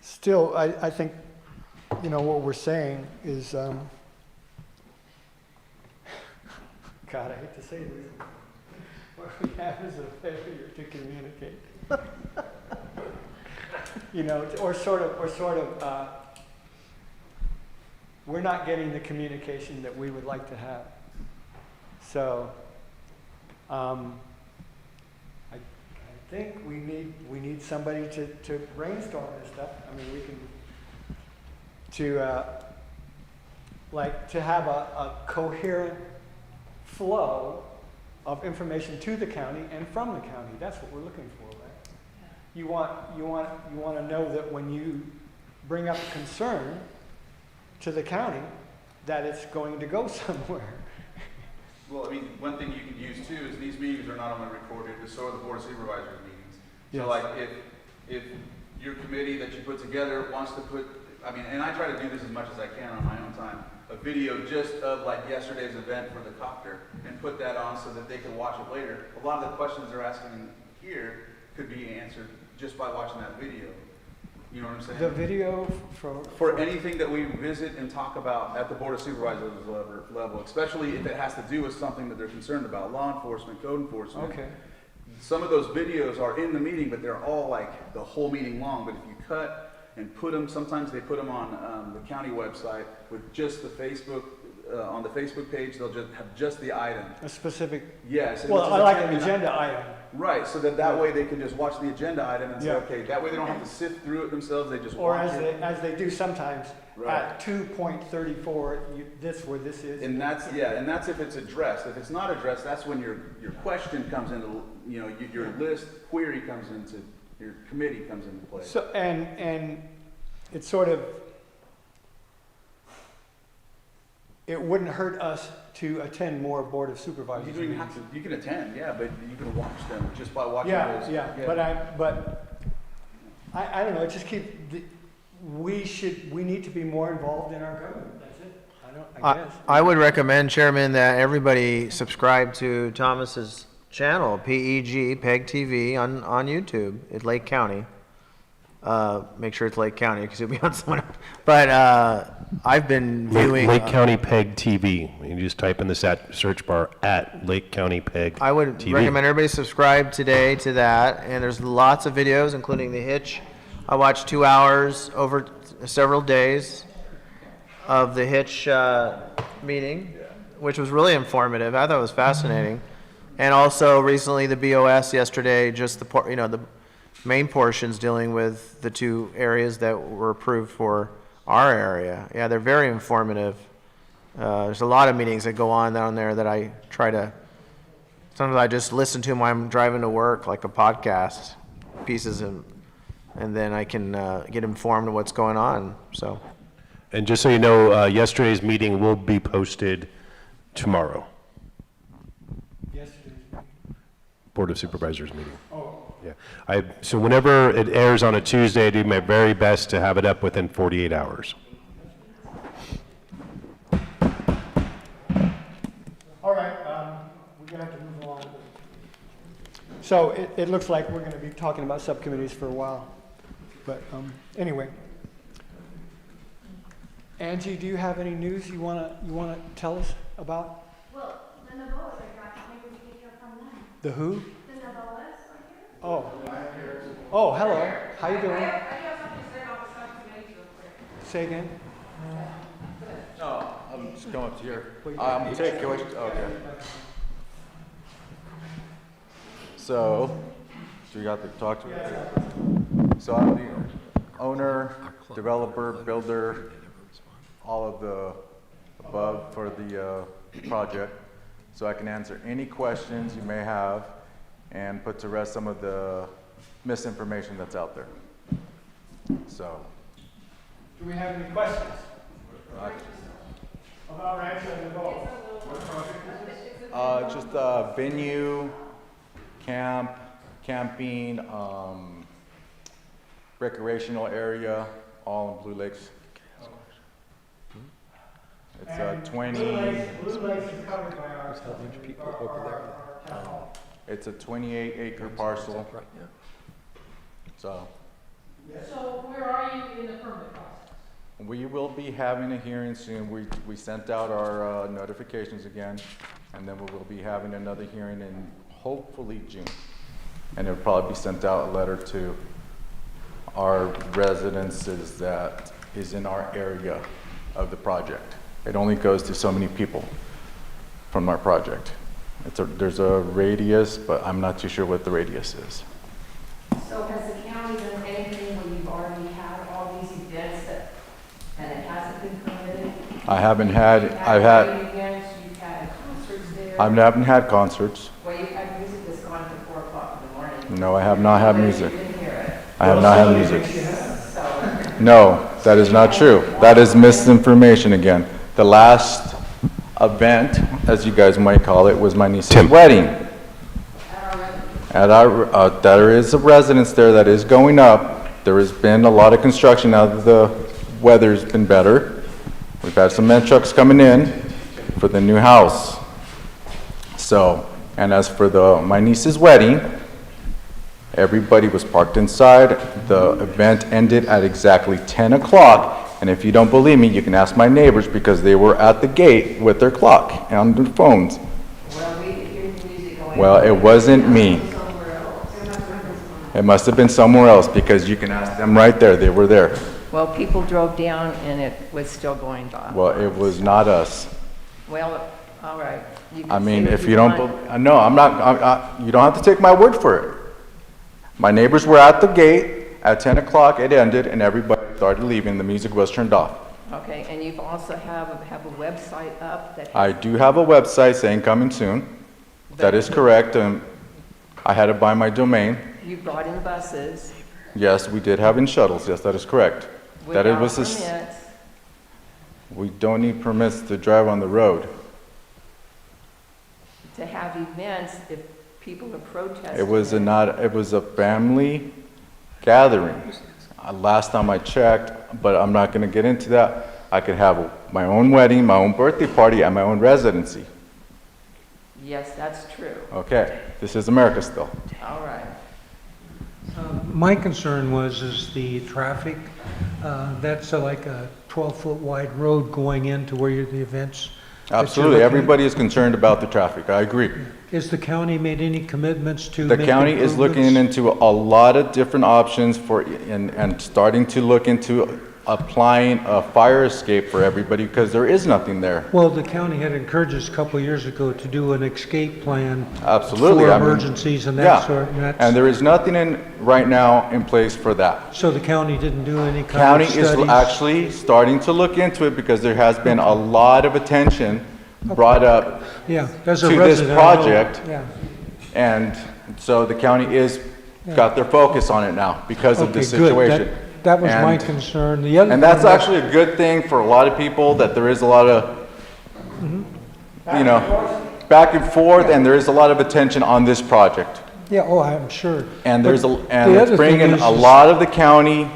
Still, I think, what we're saying is, God, I hate to say this, what we have is a failure to communicate. Or sort of, we're not getting the communication that we would like to have. So, I think we need somebody to brainstorm this stuff. I mean, we can to have a coherent flow of information to the county and from the county. That's what we're looking for, right? You want to know that when you bring up a concern to the county, that it's going to go somewhere. Well, I mean, one thing you can use too is these meetings are not only recorded, but so are the Board of Supervisors meetings. Yes. So like if your committee that you put together wants to put, and I try to do this as much as I can on my own time, a video just of like yesterday's event for the copter, and put that on so that they can watch it later. A lot of the questions they're asking here could be answered just by watching that video. You know what I'm saying? The video for anything that we visit and talk about at the Board of Supervisors level, especially if it has to do with something that they're concerned about, law enforcement, code enforcement. Okay. Some of those videos are in the meeting, but they're all like the whole meeting long. But if you cut and put them, sometimes they put them on the county website with just the Facebook, on the Facebook page, they'll just have just the item. A specific. Yes. Well, I like an agenda item. Right, so that way they can just watch the agenda item and say, Yeah. okay, that way they don't have to sift through it themselves, they just Or watch it. as they do sometimes, Right. at 2.34, this where this is. And that's if it's addressed. If it's not addressed, that's when your question comes into, your list query comes into, your committee comes into play. So, and it's sort of, it wouldn't hurt us to attend more Board of Supervisors. You don't even have to, you can attend, yeah, but you can watch them just by watching those. Yeah, but I don't know, just we need to be more involved in our government, that's it. I guess. I would recommend, Chairman, that everybody subscribe to Thomas's channel, PEG, PEG TV, on YouTube at Lake County. make sure it's Lake County, because it'll be on someone else. But, I've been viewing. Lake County PEG TV. You just type in the search bar at Lake County PEG I would TV. recommend everybody subscribe today to that, and there's lots of videos, including the Hitch. I watched 2 hours over several days of the Hitch meeting, which was really informative. I thought it was fascinating. And also recently the BOS yesterday, just the main portions dealing with the 2 areas that were approved for our area. Yeah, they're very informative. There's a lot of meetings that go on down there that I try to, sometimes I just listen to them while I'm driving to work, like a podcast pieces, and then I can get informed of what's going on, so. And just so you know, yesterday's meeting will be posted tomorrow. Board of Supervisors meeting. Yeah. So whenever it airs on a Tuesday, I do my very best to have it up within 48 hours. All right, we're gonna have to move along. So it looks like we're gonna be talking about subcommittees for a while, but anyway. Angie, do you have any news you wanna tell us about? Well, the Novoas are back. Maybe we can hear from them. The who? The Novoas are here. Oh. Oh, hello. How you doing? I have something to say about the subcommittees real quick. Say again. No, I'm just going up to here. Okay. So, we got to talk to you. So I'm the owner, developer, builder, all of the above for the project. So I can answer any questions you may have and put to rest some of the misinformation that's out there. So. Do we have any questions? About Rancho Novoa? Just venue, camping, recreational area, all in Blue Lakes. It's 20. Blue Lakes is covered by our people over there. It's a 28-acre parcel. So. So where are you in the permit process? We will be having a hearing soon. We sent out our notifications again, and then we will be having another hearing in hopefully June. And it'll probably be sent out a letter to our residences that is in our area of the project. It only goes to so many people from our project. There's a radius, but I'm not too sure what the radius is. So has the county done anything where you've already had all these events and it hasn't been permitted? I haven't had, I've had, Events, you've had concerts there? I haven't had concerts. Well, you've had music that's gone to 4 o'clock in the morning. No, I have not had music. You didn't hear it. I have not had music. No, that is not true. That is misinformation again. The last event, as you guys might call it, was my niece's wedding. There is a residence there that is going up. There has been a lot of construction now that the weather's been better. We've had some men trucks coming in for the new house. So, and as for my niece's wedding, everybody was parked inside. The event ended at exactly 10 o'clock. And if you don't believe me, you can ask my neighbors because they were at the gate with their clock on their phones. Well, it wasn't me. It must have been somewhere else because you can ask them right there. They were there. Well, people drove down and it was still going on. Well, it was not us. Well, all right. You can I mean, say what if you don't, want. no, I'm not, you don't have to take my word for it. My neighbors were at the gate. At 10 o'clock, it ended, and everybody started leaving. The music was turned off. Okay, and you've also have a website up that has... I do have a website saying coming soon. That is correct. I had to buy my domain. You brought in buses. Yes, we did have in shuttles. Yes, that is correct. Without permits. We don't need permits to drive on the road. To have events, if people are protesting... It was a family gathering. Last time I checked, but I'm not going to get into that. I could have my own wedding, my own birthday party, and my own residency. Yes, that's true. Okay, this is America still. All right. My concern is the traffic. That's like a 12-foot wide road going into where the events. that you're Absolutely, looking at. everybody is concerned about the traffic, I agree. Has the county made any commitments to The make county is looking improvements? into a lot of different options for, and starting to look into applying a fire escape for everybody, because there is nothing there. Well, the county had encouraged us a couple of years ago to do an escape plan. Absolutely. For I mean, emergencies and yeah. that sort. And there is nothing right now in place for that. So the county didn't do any kind County of is studies? actually starting to look into it because there has been a lot of attention brought up Yeah, as to a this resident, I know. project. Yeah. And so the county is, got their focus on it now because of this Okay, good. situation. That was my And- concern. The other And that's thing actually a good thing for a lot of people, that there is a lot of, you know, back and forth, and there is a lot of attention on this project. Yeah, oh, I'm sure. And But there's the and other it's thing bringing is- a lot of the county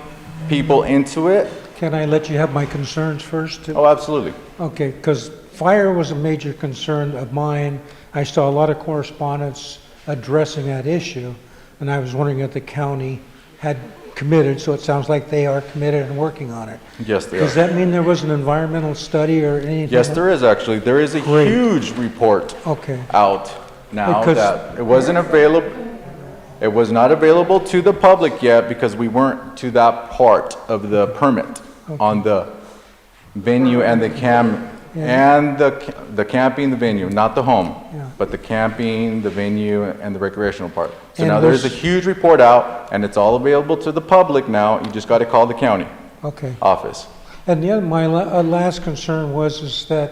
people into it. Can I let you have my concerns first? Oh, absolutely. Okay, because fire was a major concern of mine. I saw a lot of correspondence addressing that issue, and I was wondering if the county had committed, so it sounds like they are committed and working on it. Yes, they Does are. that mean there was an environmental study or anything? Yes, there is actually. There is a Great. huge report Okay. out now Because- that it wasn't available. It was not available to the public yet because we weren't to that part of the permit on the venue and the and the camping, the venue, not the home, Yeah. but the camping, the venue, and the recreational part. So And now there's a was- huge report out, and it's all available to the public now. You just got to call the county Okay. office. And the other, my last concern is that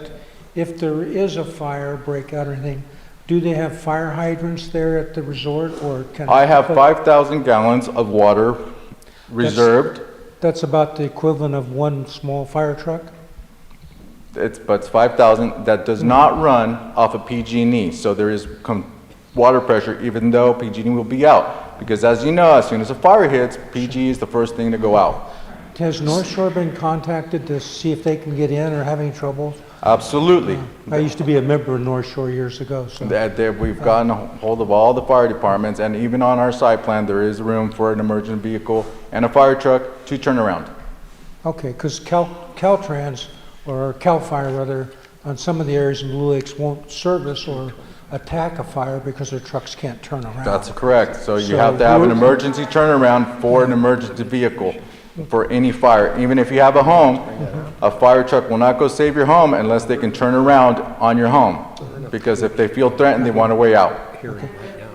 if there is a fire breakout or anything, do they have fire hydrants there at the resort, or can? I have 5,000 gallons of water reserved. That's about the equivalent of one small fire truck? But it's 5,000 that does not run off of PG&E. So there is water pressure, even though PG&E will be out. Because as you know, as soon as a fire hits, PG is the first thing to go out. Has North Shore been contacted to see if they can get in or having trouble? Absolutely. I used to be a member of North Shore years ago, so. We've gotten a hold of all the fire departments, and even on our site plan, there is room for an emergency vehicle and a fire truck to turn around. Okay, because Caltrans, or Cal Fire rather, on some of the areas in Blue Lakes won't service or attack a fire because their trucks can't turn around. That's correct. So you So have to have an who- emergency turnaround for an emergency vehicle for any fire. Even if you have a home, a fire truck will not go save your home unless they can turn around on your home. Because if they feel threatened, they want a way out.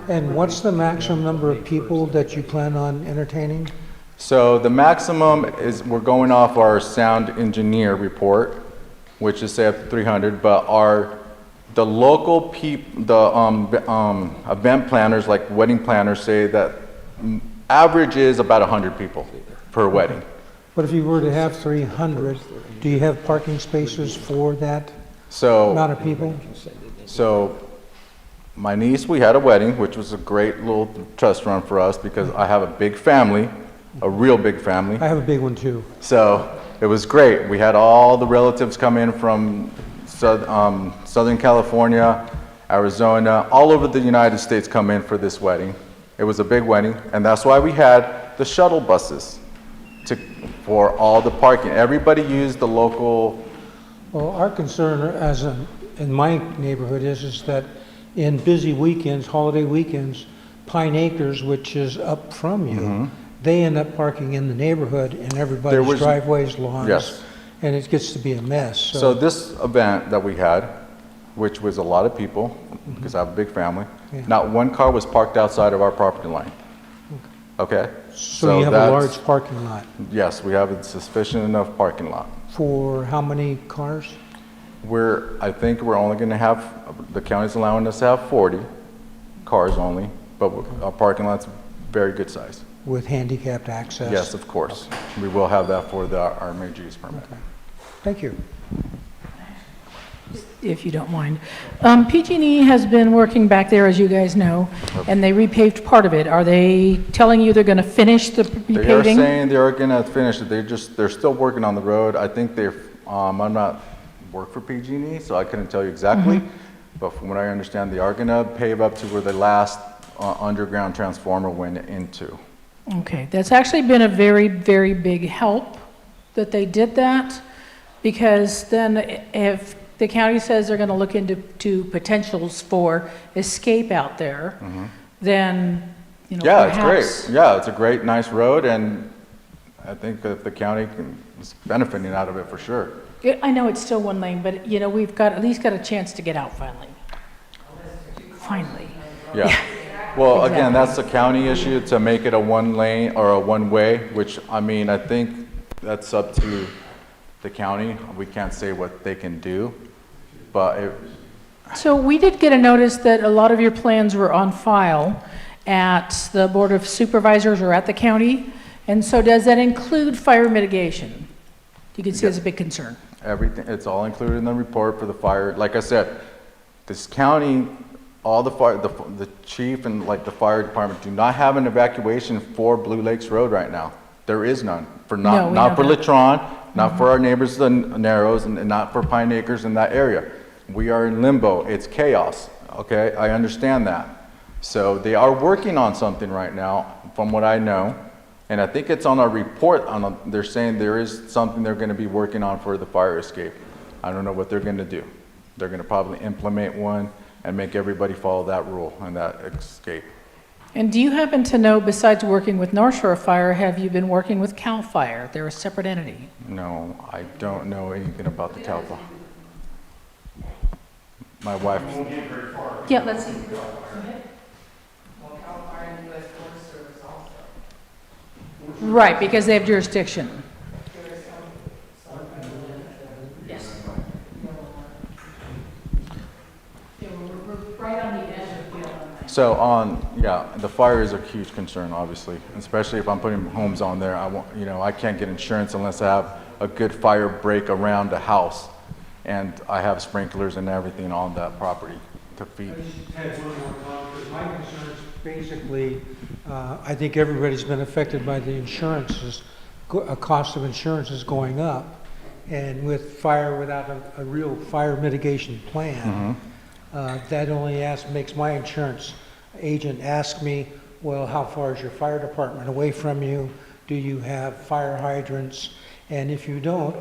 And what's the maximum number of people that you plan on entertaining? So the maximum is, we're going off our sound engineer report, which is say up to 300, but the local event planners, like wedding planners, say that average is about 100 people per wedding. But if you were to have 300, do you have parking spaces for that So, amount of people? so my niece, we had a wedding, which was a great little trust run for us because I have a big family, a real big family. I have a big one too. So it was great. We had all the relatives come in from Southern California, Arizona, all over the United States come in for this wedding. It was a big wedding, and that's why we had the shuttle buses for all the parking. Everybody used the local. Well, our concern in my neighborhood is that in busy weekends, holiday weekends, Pine Acres, which is up from you, they end up parking in the neighborhood in everybody's driveways, lawns. Yes. And it gets to be a mess. So this event that we had, which was a lot of people, because I have a big family, Yeah. not one car was parked outside of our property line. Okay? So you have a that's- large parking lot. Yes, we have a sufficient enough parking lot. For how many cars? I think we're only gonna have, the county's allowing us to have 40 cars only, but our parking lot's very good size. With handicapped access? Yes, of course. We will have that for our major use permit. Thank you. If you don't mind. PG&E has been working back there, as you guys know, and they repaved part of it. Are they telling you they're going to finish the repaving? They are saying they are gonna finish it. They're still working on the road. I think I'm not work for PG&E, so I couldn't tell you exactly. But from what I understand, they are gonna pave up to where the last underground transformer went into. Okay, that's actually been a very, very big help that they did that, because then if the county says they're gonna look into potentials for escape out there, then, you know, Yeah, it's perhaps. great. Yeah, it's a great, nice road, and I think that the county is benefiting out of it for sure. I know it's still one lane, but, you know, we've got, at least got a chance to get out finally. Finally. Yeah. Well, again, that's the county issue, to make it a one lane or a one-way, which, I mean, I think that's up to the county. We can't say what they can do, but So we did get a notice that a lot of your plans were on file at the Board of Supervisors or at the county. And so does that include fire mitigation? You can see it's a big concern. everything, it's all included in the report for the fire. Like I said, this county, all the fire, the chief and like the fire department do not have an evacuation for Blue Lakes Road right now. There is none. For No, we not for know that. Latron, not for our neighbors, the Narrows, and not for Pine Acres in that area. We are in limbo. It's chaos. Okay, I understand that. So they are working on something right now, from what I know. And I think it's on our report, they're saying there is something they're gonna be working on for the fire escape. I don't know what they're gonna do. They're gonna probably implement one and make everybody follow that rule and that escape. And do you happen to know, besides working with North Shore Fire, have you been working with CAL FIRE? They're a separate entity. No, I don't know anything about the CALPA. My wife, Yeah, let's see. Right, because they have jurisdiction. Yes. Right on the edge of so the fire is a huge concern, obviously, especially if I'm putting homes on there. I can't get insurance unless I have a good fire break around the house, and I have sprinklers and everything on that property to feed. I just had one more comment, because my concern is basically, I think everybody's been affected by the insurances, cost of insurance is going up, and with fire without a real fire mitigation plan, that only makes my insurance agent ask me, well, how far is your fire department away from you? Do you have fire hydrants? And if you don't,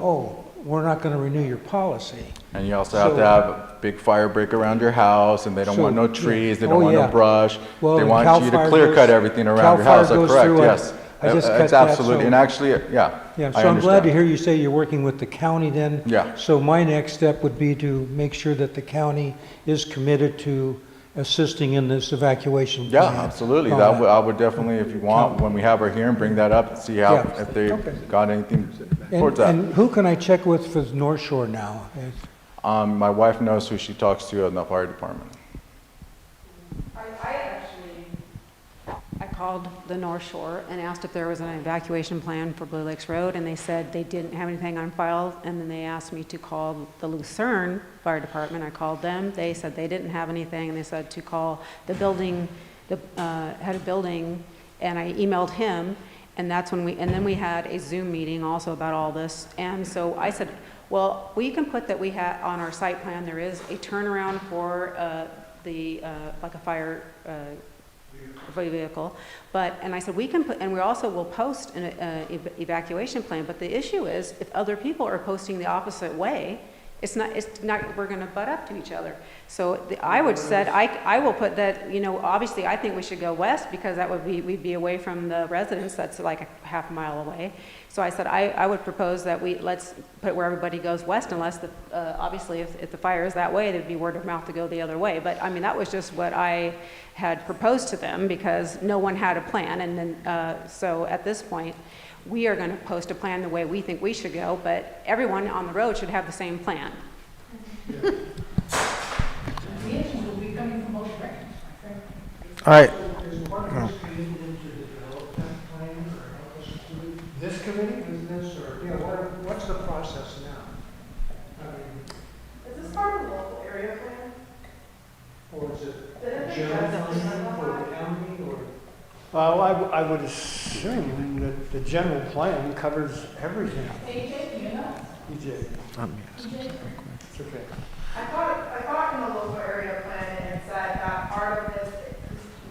we're not going to renew your policy. And you also have to have a big fire break around your house, and they don't want no trees, they don't want no brush. Well, they want Cal you to Fire clear cut goes- everything around Cal your house. Fire That's goes correct, through yes. I just cut It's that, absolutely, so- and actually, yeah. Yeah, I so I'm glad to understand. hear you say you're working with the county then. Yeah. So my next step would be to make sure that the county is committed to assisting in this evacuation Yeah, plan. absolutely. on I would definitely, if you want, when we have her here, and bring that up and see how, Yeah. if they Okay. got anything And, towards that. and who can I check with for North Shore now? My wife knows who she talks to in the fire department. I called the North Shore and asked if there was an evacuation plan for Blue Lakes Road, and they said they didn't have anything on file, and then they asked me to call the Lucerne Fire Department. I called them, they said they didn't have anything, and they said to call the building, the head of building, and I emailed him, and that's when then we had a Zoom meeting also about all this, and so I said, well, we can put that we have, on our site plan, there is a turnaround for like a fire vehicle, and I said, we can put, and we also will post an evacuation plan, but the issue is, if other people are posting the opposite way, it's not, we're gonna butt up to each other. So I would said, I will put that, obviously I think we should go west, because that would be, we'd be away from the residents, that's like a half a mile away. So I said, I would propose that let's put where everybody goes west, unless obviously if the fire is that way, there'd be word of mouth to go the other way. But I mean, that was just what I had proposed to them, because no one had a plan. And then, so at this point, we are going to post a plan the way we think we should go, but everyone on the road should have the same plan. All right. This committee, is this, or, what's the process now? Is this part of the local area plan? Or is it general plan for the county, or? Well, I would assume that the general plan covers everything. AJ, do you know? EJ. It's okay. I thought in the local area plan, it said that part of this,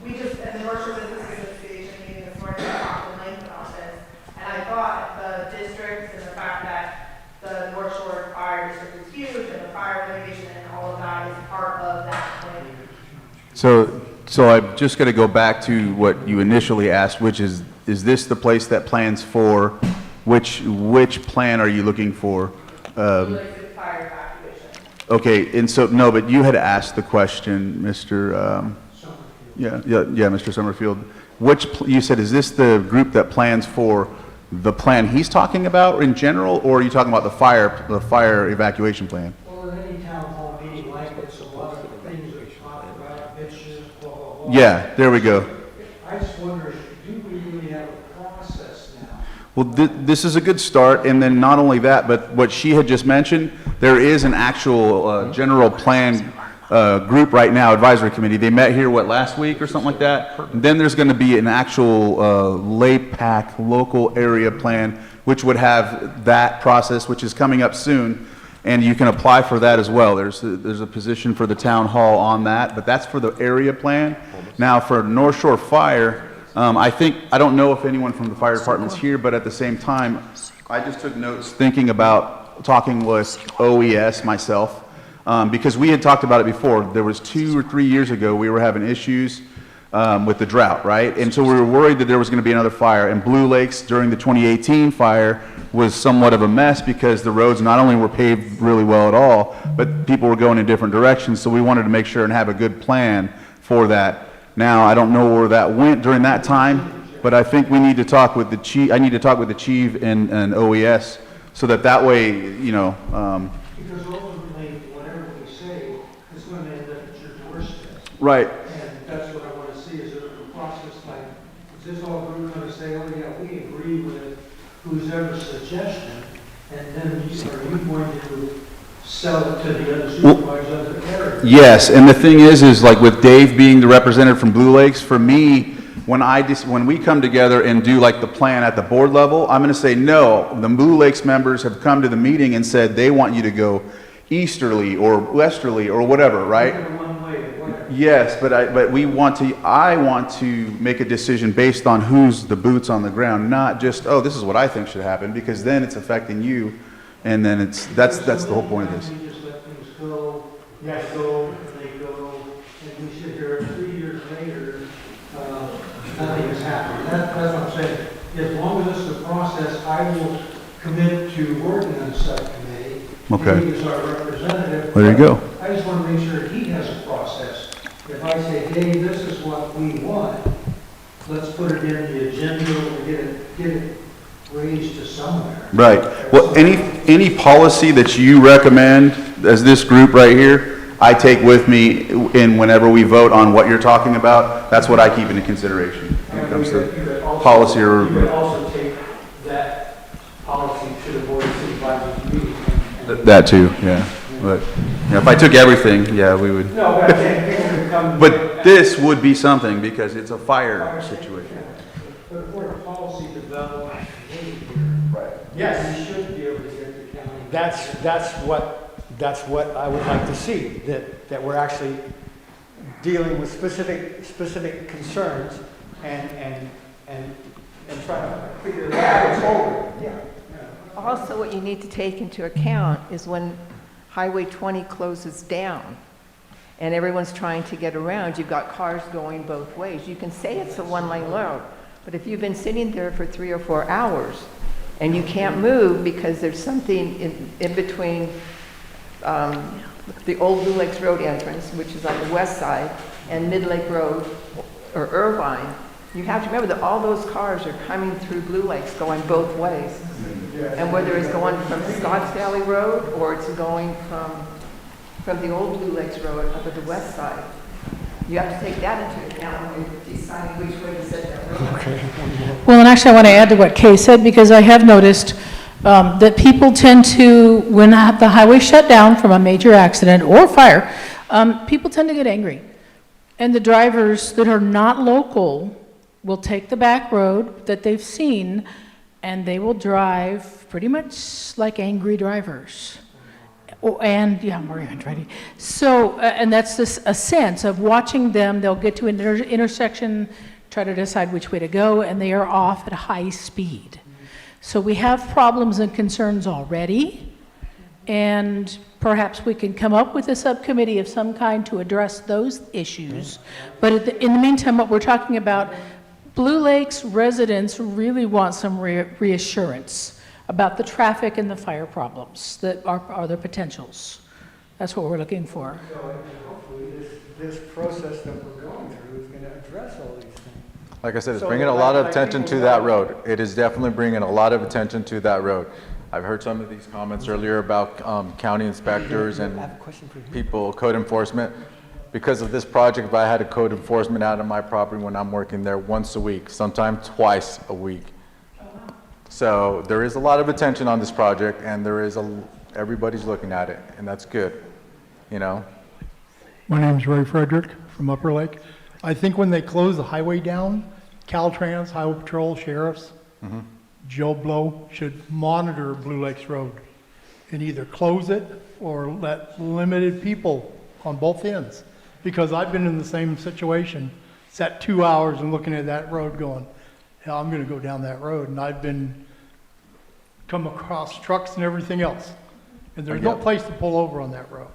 and the North Shore Business Association meeting this morning, talked So I'm just going to go back to what you initially asked, which is this the place that plans for, which plan are you looking for? Okay, and so, no, but you had asked the question, Mr. Mr. Summerfield. You said, is this the group that plans for the plan he's talking about in general, or are you talking about the fire evacuation plan? Well, in any town hall meeting like this, a lot of things are talked about, bitches, blah, blah, blah. Yeah, there we go. I just wonder, do we really have a process now? Well, this is a good start, and then not only that, but what she had just mentioned, there is an actual general plan group right now, advisory committee. They met here, last week or something like that? And then there's going to be an actual LAPAC, local area plan, which would have that process, which is coming up soon, and you can apply for that as well. There's a position for the town hall on that, but that's for the area plan. Now, for North Shore Fire, I don't know if anyone from the fire department's here, but at the same time, I just took notes thinking about talking with OES myself, because we had talked about it before. There was 2 or 3 years ago, we were having issues with the drought, right? And so we were worried that there was going to be another fire. And Blue Lakes during the 2018 fire was somewhat of a mess because the roads not only were paved really well at all, but people were going in different directions. So we wanted to make sure and have a good plan for that. Now, I don't know where that went during that time, but I think we need to talk with the chief. I need to talk with the chief and OES so that way, Because ultimately, whatever we say is going to end up at your doorstep. Right. And that's what I want to see, is there a process like, is this all group going to say, oh yeah, we agree with whoever's suggestion, and then are you going to sell it to the other supervisors of the area? Yes, and the thing is like with Dave being the representative from Blue Lakes, for me, when we come together and do like the plan at the board level, I'm going to say, no, the Blue Lakes members have come to the meeting and said they want you to go easterly or westerly or whatever, right? Yes, but I want to make a decision based on who's the boots on the ground, not just, oh, this is what I think should happen, because then it's affecting you, and then that's the whole point of this. We just let things go, they go, and we sit here 3 years later, nothing has happened. That's what I'm saying. As long as this is a process, I will commit to working on the subcommittee. Okay. He is our representative. There you go. I just want to make sure he has a process. If I say, Dave, this is what we want, let's put it in the agenda, or get it raised to somewhere. Right. Well, any policy that you recommend as this group right here, I take with me in whenever we vote on what you're talking about. That's what I keep into consideration when it comes to policy or. You could also take that policy to the board of supervisors meeting. That too, yeah. But if I took everything, yeah, we would. No, but I'm saying people could come. But this would be something because it's a fire situation. But if we're a policy development committee here. Right. Yes. We should be able to get the county. That's what I would like to see, that we're actually dealing with specific concerns and trying to figure it out forward. Yeah. Also, what you need to take into account is when Highway 20 closes down and everyone's trying to get around, you've got cars going both ways. You can say it's a one-lane road, but if you've been sitting there for 3 or 4 hours and you can't move because there's something in between the old Blue Lakes Road entrance, which is on the west side, and Mid Lake Road or Irvine, you have to remember that all those cars are coming through Blue Lakes going both ways. And whether it's going from Scotts Valley Road or it's going from the old Blue Lakes Road up at the west side, you have to take that into account when you're deciding which way to set that road. Okay. Well, and actually, I want to add to what Kay said, because I have noticed that people tend to, when the highway shut down from a major accident or fire, people tend to get angry. And the drivers that are not local will take the back road that they've seen, and they will drive pretty much like angry drivers. And, yeah, more ready. So, and that's this, a sense of watching them. They'll get to an intersection, try to decide which way to go, and they are off at high speed. So we have problems and concerns already, and perhaps we can come up with a subcommittee of some kind to address those issues. But in the meantime, what we're talking about, Blue Lake's residents really want some reassurance about the traffic and the fire problems that are their potentials. That's what we're looking for. So hopefully this process that we're going through is going to address all these things. Like I said, it's So bringing a like- lot of like attention people to that know- road. It is definitely bringing a lot of attention to that road. I've heard some of these comments earlier about county inspectors and people, code enforcement. Because of this project, if I had a code enforcement out on my property when I'm working there once a week, sometimes twice a week. So there is a lot of attention on this project, and everybody's looking at it, and that's good, you know? My name's Ray Frederick from Upper Lake. I think when they close the highway down, Caltrans, Highway Patrol, sheriffs, Joe Blow should monitor Blue Lakes Road and either close it or let limited people on both ends. Because I've been in the same situation, sat 2 hours and looking at that road going, hell, I'm gonna go down that road. And I've come across trucks and everything else. And there's no place to pull over on that road.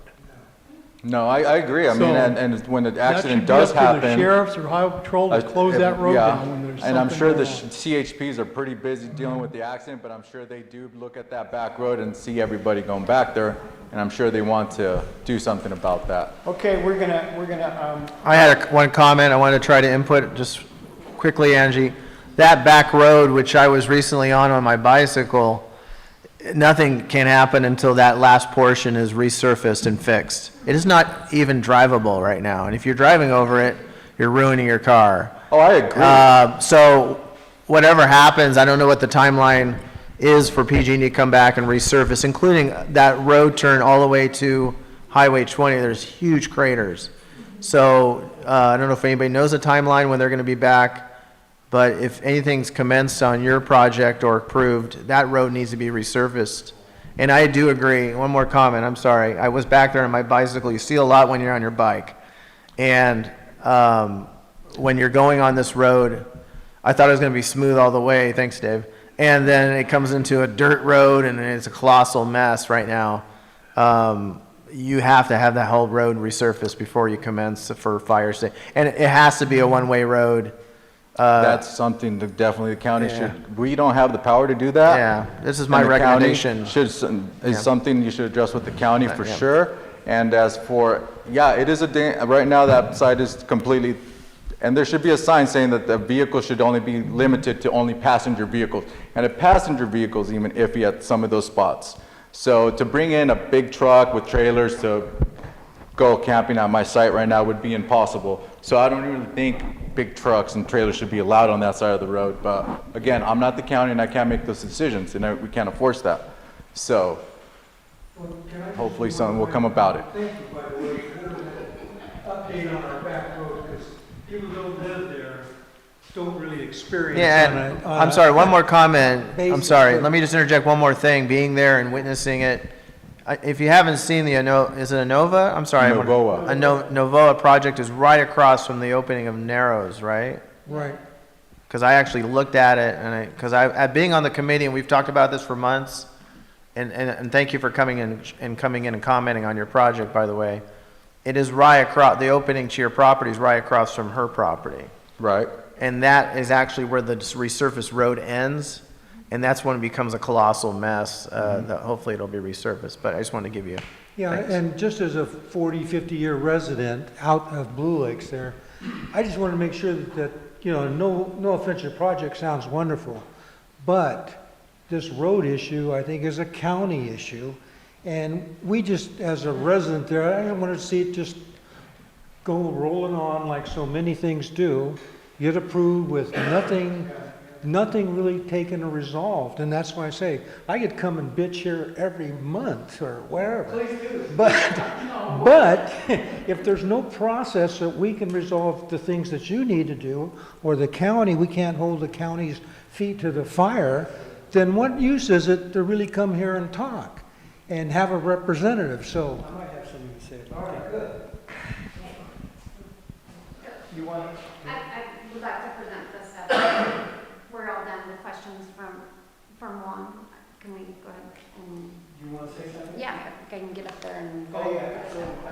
No, I agree. I mean, So, and when the accident that does should be up to the happen. sheriffs or highway patrol to close that road yeah, down when there's and I'm something sure the going on. CHPs are pretty busy dealing with the accident, but I'm sure they do look at that back road and see everybody going back there, and I'm sure they want to do something about that. Okay, we're gonna, I had one comment I wanted to try to input just quickly, Angie. That back road, which I was recently on my bicycle, nothing can happen until that last portion is resurfaced and fixed. It is not even drivable right now, and if you're driving over it, you're ruining your car. Oh, I agree. So whatever happens, I don't know what the timeline is for PG&E to come back and resurface, including that road turn all the way to Highway 20. There's huge craters. So I don't know if anybody knows the timeline when they're going to be back, but if anything's commenced on your project or approved, that road needs to be resurfaced. And I do agree. One more comment, I'm sorry. I was back there on my bicycle. You see a lot when you're on your bike. And when you're going on this road, I thought it was going to be smooth all the way. Thanks, Dave. And then it comes into a dirt road, and it's a colossal mess right now. You have to have that whole road resurfaced before you commence for fire safety. And it has to be a one-way road. That's something that definitely the county should, we don't have the power to do that. Yeah, this is my And the county recommendation. is something you should address with the county for sure. And as for, it is right now that site is completely, and there should be a sign saying that the vehicle should only be limited to only passenger vehicles. And a passenger vehicle is even iffy at some of those spots. So to bring in a big truck with trailers to go camping at my site right now would be impossible. So I don't really think big trucks and trailers should be allowed on that side of the road. But again, I'm not the county and I can't make those decisions, and we can't enforce that. So hopefully something will come about it. Thank you, by the way, update on our back road, because people who don't live there don't really experience Yeah, and I'm sorry, one more comment. I'm sorry, let me just interject one more thing. Being there and witnessing it, if you haven't seen is it a Nova? I'm sorry. Novoa. Novoa project is right across from the opening of Narrows, right? Right. Because I actually looked at it, and being on the committee, and we've talked about this for months, and thank you for coming in and commenting on your project, by the way. It is right across, the opening to your property is right across from her property. Right. And that is actually where the resurfaced road ends, and that's when it becomes a colossal mess. That hopefully it'll be resurfaced, but I just wanted to give you. Yeah, thanks. and just as a 40, 50-year resident out of Blue Lakes there, I just want to make sure that no offense, your project sounds wonderful, but this road issue, I think, is a county issue. And we just, as a resident there, I don't want to see it just go rolling on like so many things do, get approved with nothing really taken or resolved. And that's why I say, I could come and bitch here every month or wherever. please do. But if there's no process that we can resolve the things that you need to do, or the county, we can't hold the county's feet to the fire, then what use is it to really come here and talk and have a representative? So I might have something to say about that. Good. You want to? I would like to present this. We're all done with questions from one. Can we go ahead and Do you want to say something? Yeah, I can get up there and go.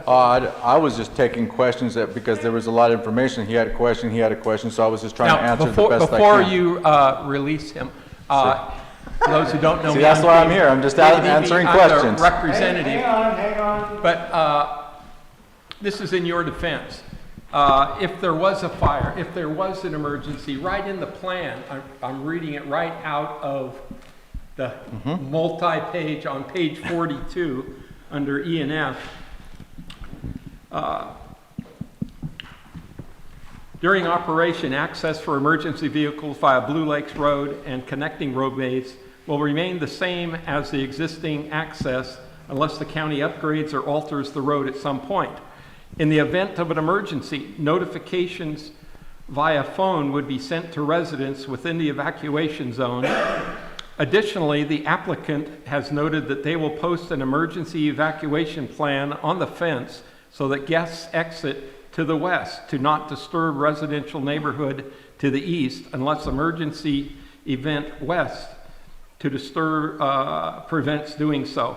Oh, yeah. I was just taking questions because there was a lot of information. He had a question, so I was just trying to answer the best I can. Before you release him, for those who don't know See, me, that's why I'm here. I'm just answering questions. Representative. Hang on. But this is in your defense. If there was a fire, if there was an emergency, right in the plan, I'm reading it right out of the multi-page on page 42 under E and F. During operation, access for emergency vehicles via Blue Lakes Road and connecting roadways will remain the same as the existing access unless the county upgrades or alters the road at some point. In the event of an emergency, notifications via phone would be sent to residents within the evacuation zone. Additionally, the applicant has noted that they will post an emergency evacuation plan on the fence so that guests exit to the west to not disturb residential neighborhood to the east unless emergency event west to disturb prevents doing so.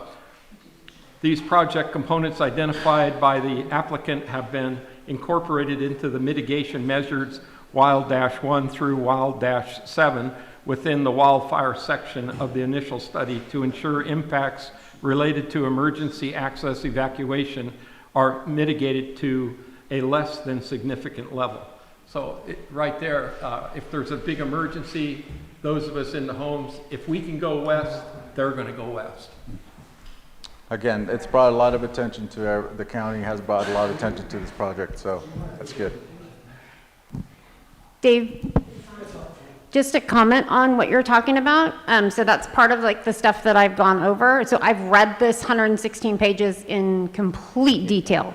These project components identified by the applicant have been incorporated into the mitigation measures WILD-1 through WILD-7 within the wildfire section of the initial study to ensure impacts related to emergency access evacuation are mitigated to a less than significant level. So right there, if there's a big emergency, those of us in the homes, if we can go west, they're going to go west. Again, it's brought a lot of attention to, the county has brought a lot of attention to this project, so that's good. Dave, just a comment on what you're talking about. So that's part of like the stuff that I've gone over. So I've read this 116 pages in complete detail.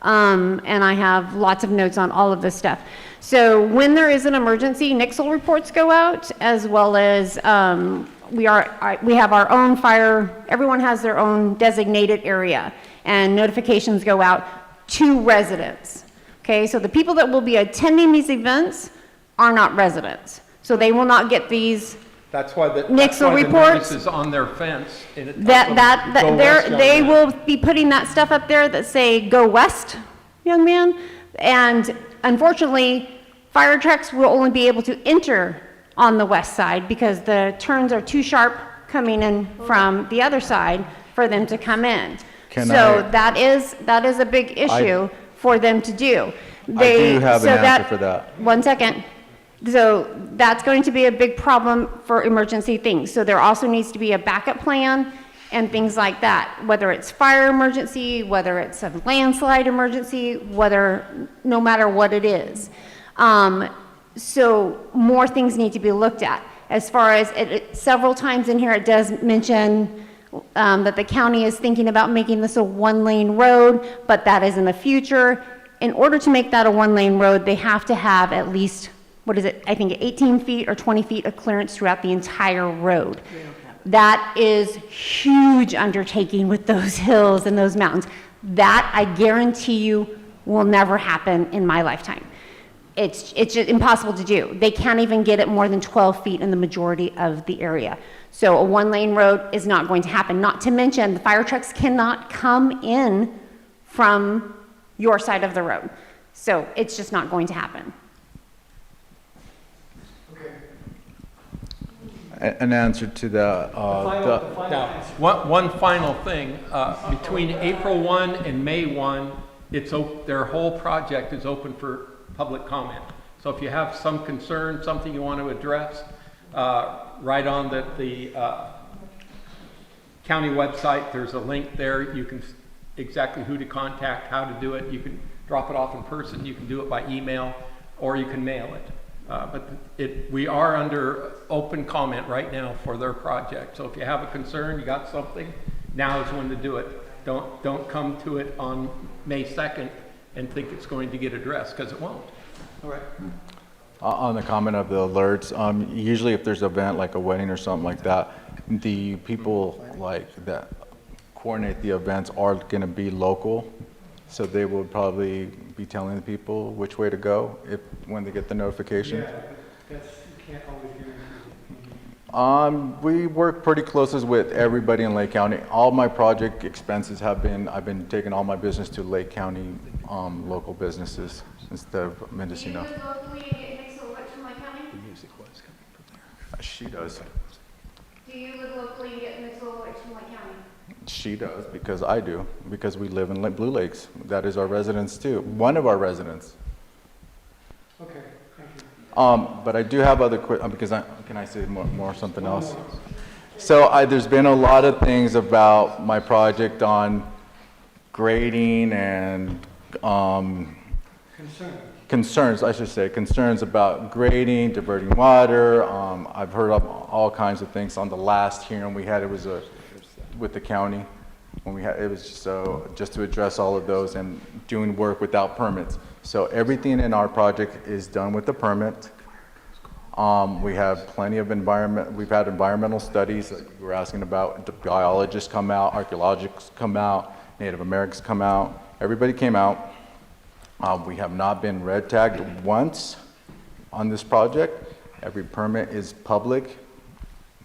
And I have lots of notes on all of this stuff. So when there is an emergency, Nixle reports go out, as well as we have our own fire, everyone has their own designated area, and notifications go out to residents. Okay, so the people that will be attending these events are not residents. So they will not get these That's why the Nixle notice reports is on their fence. And it tells them, "Go west, young they man." will be putting that stuff up there that say, "Go west, young man." And unfortunately, fire trucks will only be able to enter on the west side because the turns are too sharp coming in from the other side for them to come in. That is a big issue for them to do. I do have an answer for that. One second. So that's going to be a big problem for emergency things. So there also needs to be a backup plan and things like that, whether it's fire emergency, whether it's a landslide emergency, no matter what it is. So more things need to be looked at. As far as several times in here, it does mention that the county is thinking about making this a one-lane road, but that is in the future. In order to make that a one-lane road, they have to have at least, I think 18 feet or 20 feet of clearance throughout the entire road. That is huge undertaking with those hills and those mountains. That, I guarantee you, will never happen in my lifetime. It's just impossible to do. They can't even get it more than 12 feet in the majority of the area. So a one-lane road is not going to happen. Not to mention, the fire trucks cannot come in from your side of the road. So it's just not going to happen. An answer to the, Now, one final thing, between April 1 and May 1, their whole project is open for public comment. So if you have some concern, something you want to address, right on the county website, there's a link there. You can exactly who to contact, how to do it. You can drop it off in person, you can do it by email, or you can mail it. But we are under open comment right now for their project. So if you have a concern, you got something, now is when to do it. Don't come to it on May 2nd and think it's going to get addressed, because it won't. All right. on the comment of the alerts, usually if there's an event like a wedding or something like that, the people that coordinate the events are going to be local. So they will probably be telling the people which way to go when they get the notification. Yeah, you can't always guarantee. We work pretty closely with everybody in Lake County. All my project expenses I've been taking all my business to Lake County, local businesses instead of Mendocino. Do you live locally and get mixed electric from Lake County? She does. Do you live locally and get mixed electric from Lake County? She does, because I do, because we live in Blue Lakes. That is our residence too, one of our residents. Okay, thank you. But I do have other because can I say more something else? So there's been a lot of things about my project on grading and concerns, I should say, concerns about grading, diverting water. I've heard of all kinds of things on the last hearing we had. It was with the county when we had, it was just to address all of those and doing work without permits. So everything in our project is done with the permit. We have plenty of we've had environmental studies that we're asking about. The biologists come out, archaeologists come out, Native Americans come out. Everybody came out. We have not been red tagged once on this project. Every permit is public.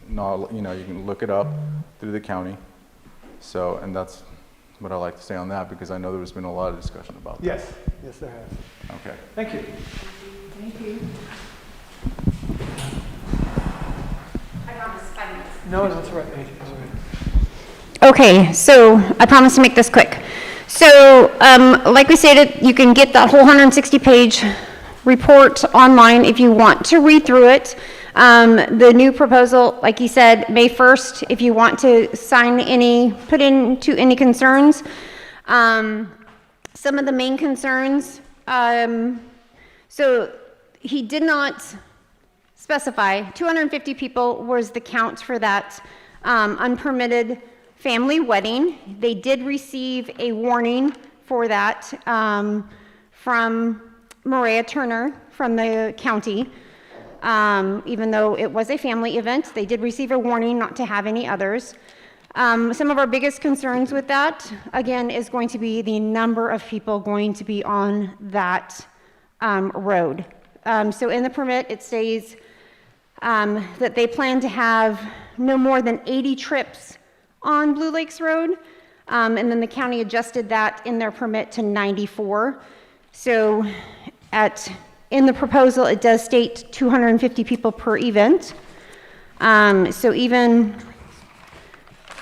No, you can look it up through the county. So, and that's what I like to say on that, because I know there's been a lot of discussion about that. Yes, yes, there has. Okay. Thank you. Thank you. I promise 5 minutes. No, that's all right. That's all right. Okay, so I promise to make this quick. So, like we stated, you can get that whole 160-page report online if you want to read through it. The new proposal, like you said, May 1st, if you want to put into any concerns. Some of the main concerns, so he did not specify, 250 people was the count for that unpermitted family wedding. They did receive a warning for that from Maria Turner from the county. Even though it was a family event, they did receive a warning not to have any others. Some of our biggest concerns with that, again, is going to be the number of people going to be on that road. So in the permit, it says that they plan to have no more than 80 trips on Blue Lakes Road, and then the county adjusted that in their permit to 94. So in the proposal, it does state 250 people per event. So even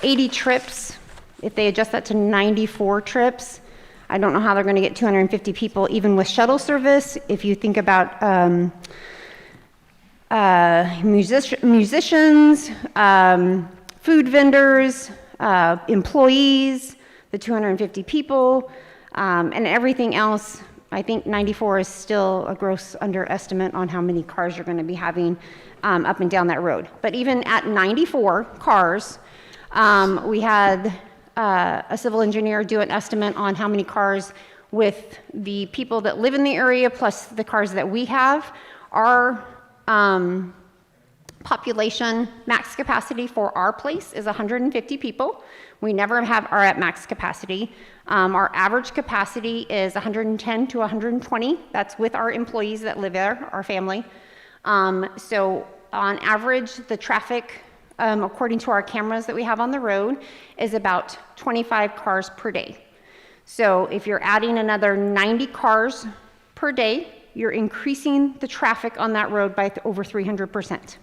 80 trips, if they adjust that to 94 trips, I don't know how they're going to get 250 people, even with shuttle service. If you think about musicians, food vendors, employees, the 250 people, and everything else, I think 94 is still a gross underestimate on how many cars you're going to be having up and down that road. But even at 94 cars, we had a civil engineer do an estimate on how many cars with the people that live in the area plus the cars that we have. Our population max capacity for our place is 150 people. We never are at max capacity. Our average capacity is 110 to 120. That's with our employees that live there, our family. So on average, the traffic, according to our cameras that we have on the road, is about 25 cars per day. So if you're adding another 90 cars per day, you're increasing the traffic on that road by over 300%.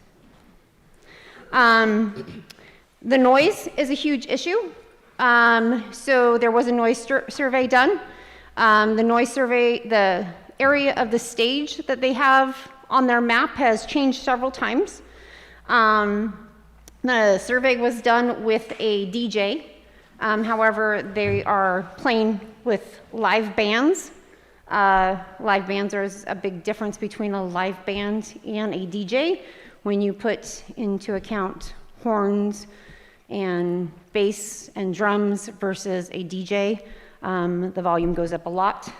The noise is a huge issue. So there was a noise survey done. The noise survey, the area of the stage that they have on their map has changed several times. The survey was done with a DJ. However, they are playing with live bands. Live bands, there's a big difference between a live band and a DJ. When you put into account horns and bass and drums versus a DJ, the volume goes up a lot.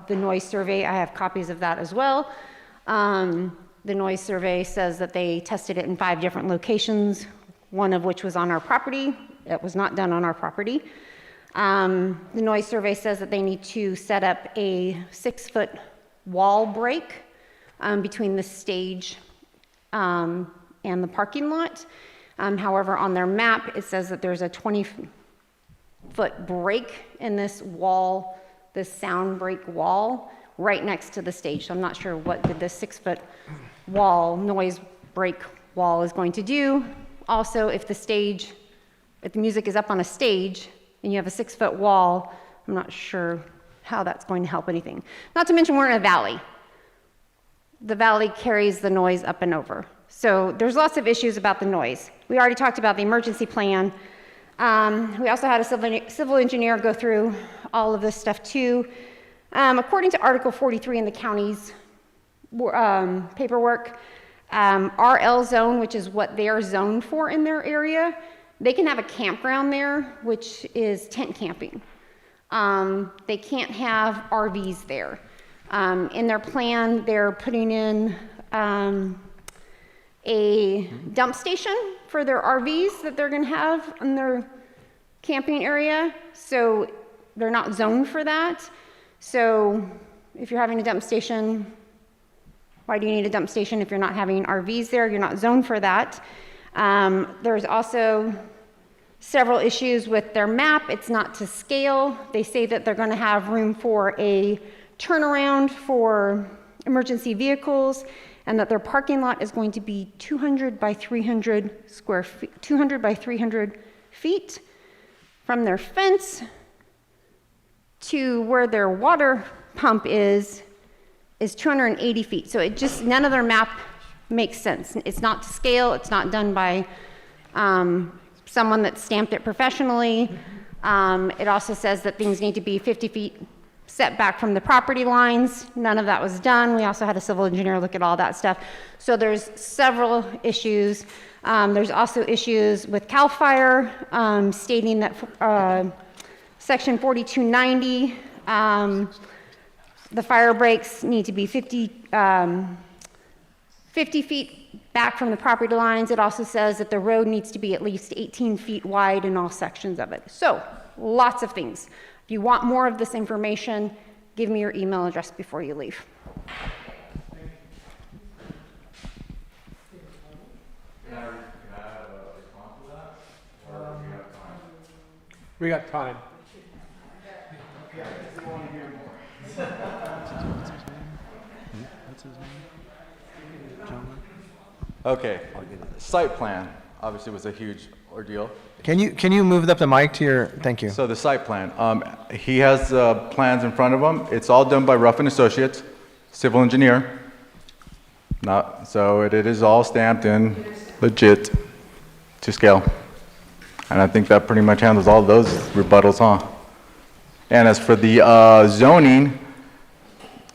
The noise survey, I have copies of that as well. The noise survey says that they tested it in 5 different locations, one of which was on our property. It was not done on our property. The noise survey says that they need to set up a 6-foot wall break between the stage and the parking lot. However, on their map, it says that there's a 20-foot break in this wall, this sound break wall, right next to the stage. So I'm not sure what did this 6-foot wall, noise break wall is going to do. Also, if the music is up on a stage and you have a 6-foot wall, I'm not sure how that's going to help anything. Not to mention we're in a valley. The valley carries the noise up and over. So there's lots of issues about the noise. We already talked about the emergency plan. We also had a civil engineer go through all of this stuff too. According to Article 43 in the county's paperwork, RL zone, which is what they're zoned for in their area, they can have a campground there, which is tent camping. They can't have RVs there. In their plan, they're putting in a dump station for their RVs that they're going to have in their camping area. So they're not zoned for that. So if you're having a dump station, why do you need a dump station if you're not having RVs there? You're not zoned for that. There's also several issues with their map. It's not to scale. They say that they're going to have room for a turnaround for emergency vehicles, and that their parking lot is going to be 200 by 300 feet from their fence to where their water pump is 280 feet. So it just, none of their map makes sense. It's not to scale. It's not done by someone that stamped it professionally. It also says that things need to be 50 feet set back from the property lines. None of that was done. We also had a civil engineer look at all that stuff. So there's several issues. There's also issues with CAL FIRE stating that Section 4290, the fire breaks need to be 50 feet back from the property lines. It also says that the road needs to be at least 18 feet wide in all sections of it. So lots of things. If you want more of this information, give me your email address before you leave. We got time. Okay, site plan obviously was a huge ordeal. Can you move up the mic to your, thank you. So the site plan, he has plans in front of him. It's all done by Ruff and Associates, civil engineer. So it is all stamped in legit to scale. And I think that pretty much handles all those rebuttals, huh? And as for the zoning,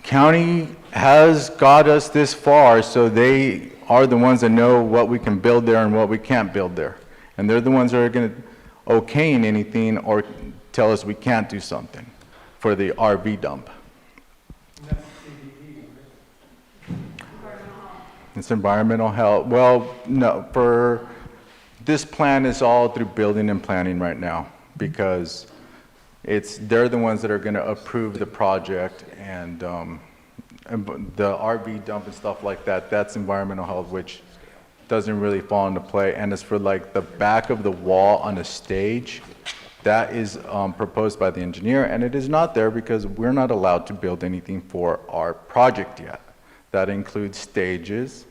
county has got us this far, so they are the ones that know what we can build there and what we can't build there. And they're the ones that are going to okaying anything or tell us we can't do something for the RV dump. It's environmental health. Well, no, for this plan is all through building and planning right now because they're the ones that are going to approve the project and the RV dump and stuff like that. That's environmental health, which doesn't really fall into play. And as for like the back of the wall on a stage, that is proposed by the engineer, and it is not there because we're not allowed to build anything for our project yet. That includes stages,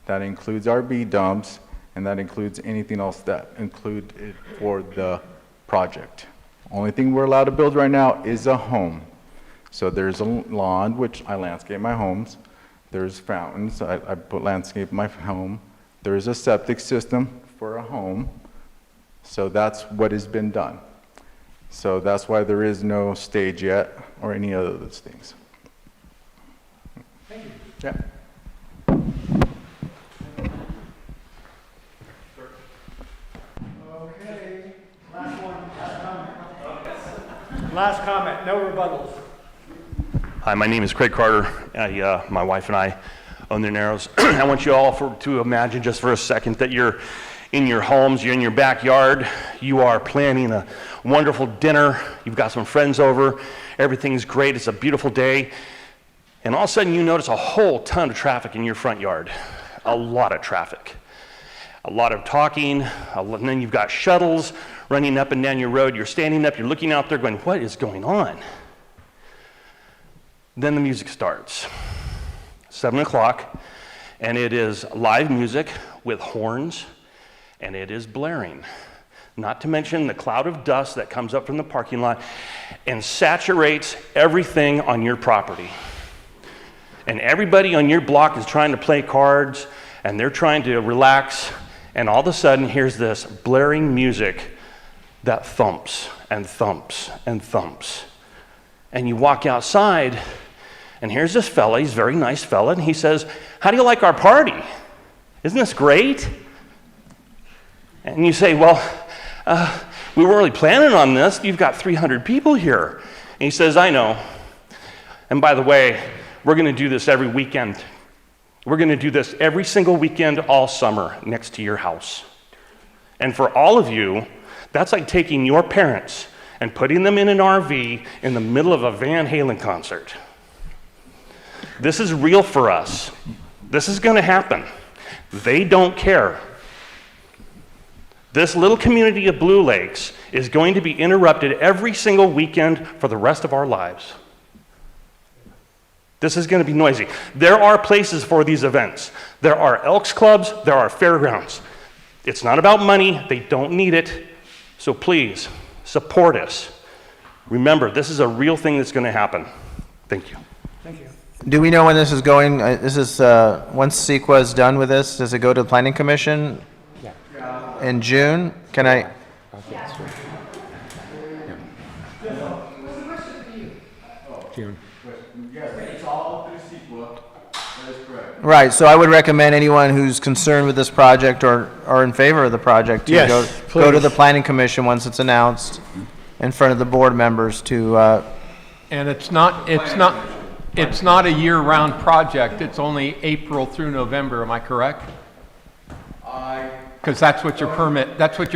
that includes RV dumps, and that includes anything else that include it for the project. Only thing we're allowed to build right now is a home. So there's a lawn, which I landscape my homes. There's fountains, I put landscape my home. There's a septic system for a home. So that's what has been done. So that's why there is no stage yet or any other of those things. Thank you. Yeah. Okay, last one, last comment, no rebuttals. Hi, my name is Craig Carter. My wife and I own the Narrows. I want you all to imagine just for a second that you're in your homes, you're in your backyard, you are planning a wonderful dinner, you've got some friends over, everything's great, it's a beautiful day, and all of a sudden you notice a whole ton of traffic in your front yard, a lot of traffic. a lot of talking, and then you've got shuttles running up and down your road. You're standing up, you're looking out there going, what is going on? Then the music starts, 7 o'clock, and it is live music with horns, and it is blaring. Not to mention the cloud of dust that comes up from the parking lot and saturates everything on your property. And everybody on your block is trying to play cards, and they're trying to relax, and all of a sudden, here's this blaring music that thumps and thumps and thumps. And you walk outside, and here's this fella, he's a very nice fella, and he says, how do you like our party? Isn't this great? And you say, well, we weren't really planning on this. You've got 300 people here. And he says, I know. And by the way, we're going to do this every weekend. We're going to do this every single weekend all summer next to your house. And for all of you, that's like taking your parents and putting them in an RV in the middle of a Van Halen concert. This is real for us. This is going to happen. They don't care. This little community of Blue Lakes is going to be interrupted every single weekend for the rest of our lives. This is going to be noisy. There are places for these events. There are Elks Clubs, there are fairgrounds. It's not about money, they don't need it. So please, support us. Remember, this is a real thing that's going to happen. Thank you. Thank you. Do we know when this is going? This is, once CEQA is done with this, does it go to the Planning Commission? In June? Can I? June. Yes, it's all through CEQA. That is correct. Right, so I would recommend anyone who's concerned with this project or in favor of the project to go to please. the Planning Commission once it's announced in front of the board members to, And it's not a year-round project. It's only April through November. Am I correct? Because that's what your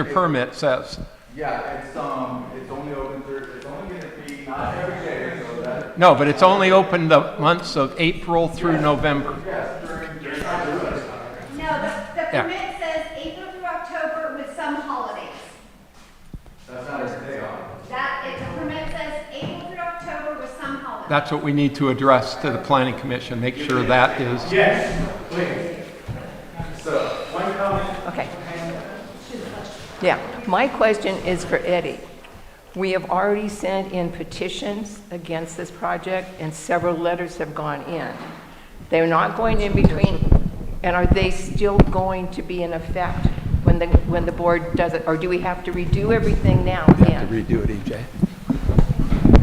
permit says. Yeah, it's only open it's only going to be not every day, so that. No, but it's only open the months of April through November. Yes, during No, the permit says April through October with some holidays. That's not every day on. The permit says April through October with some holidays. That's what we need to address to the Planning Commission. Make sure that is. Yes, please. So, one comment. Okay. Yeah, my question is for Eddie. We have already sent in petitions against this project, and several letters have gone in. They're not going in between, and are they still going to be in effect when the board does it, or do we have to redo everything now? We have to redo it, EJ.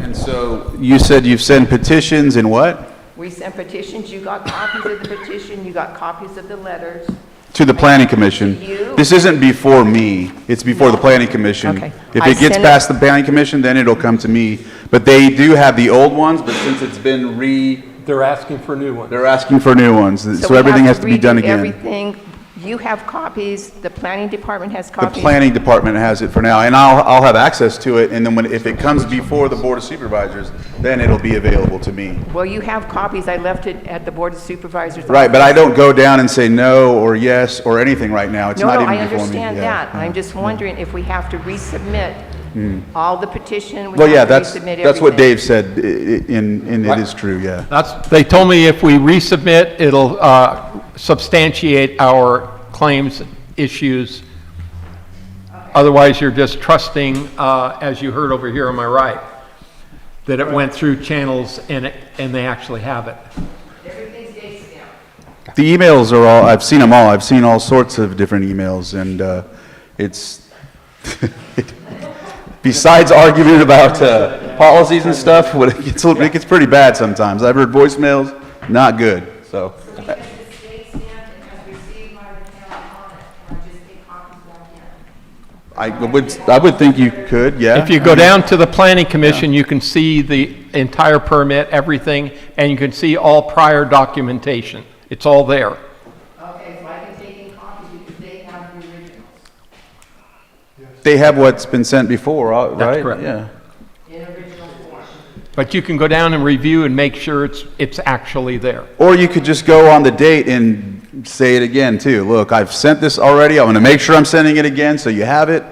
And so you said you've sent petitions and what? We sent petitions, you got copies of the petition, you got copies of the letters. To the Planning Commission. To you? This isn't before me, it's before the Planning Commission. Okay. If I it gets sent past the Planning Commission, then it'll come to me. But they do have the old ones, but since it's been They're asking for new ones. they're asking for new ones, so we everything have has to be done redo again. Everything, you have copies, the planning department has The copies. Planning Department has it for now, and I'll have access to it, and then if it comes before the Board of Supervisors, then it'll be available to me. Well, you have copies, I left it at the Board of Supervisors. Right, but I don't go down and say no or yes or anything right now. It's No, not no, even I before me. understand Yeah. that. I'm just wondering if we have to resubmit all the petition. we Well, yeah, have to that's resubmit what everything. Dave said, and it is true, yeah. They told me if we resubmit, it'll substantiate our claims issues. Otherwise, you're just trusting, as you heard over here on my right, that it went through channels and they actually have it. Everything's dated down. The emails are I've seen them all. I've seen all sorts of different emails, and it's, besides arguing about policies and stuff, it gets pretty bad sometimes. I've heard voicemails, not good, so. I would think you could, yeah. If you go down to the Planning Commission, you can see the entire permit, everything, and you can see all prior documentation. It's all there. Okay, so I can take in copies because they have the originals. They have what's been sent before, right? That's correct. Yeah. In original form. But you can go down and review and make sure it's actually there. Or you could just go on the date and say it again too. Look, I've sent this already. I'm going to make sure I'm sending it again so you have it.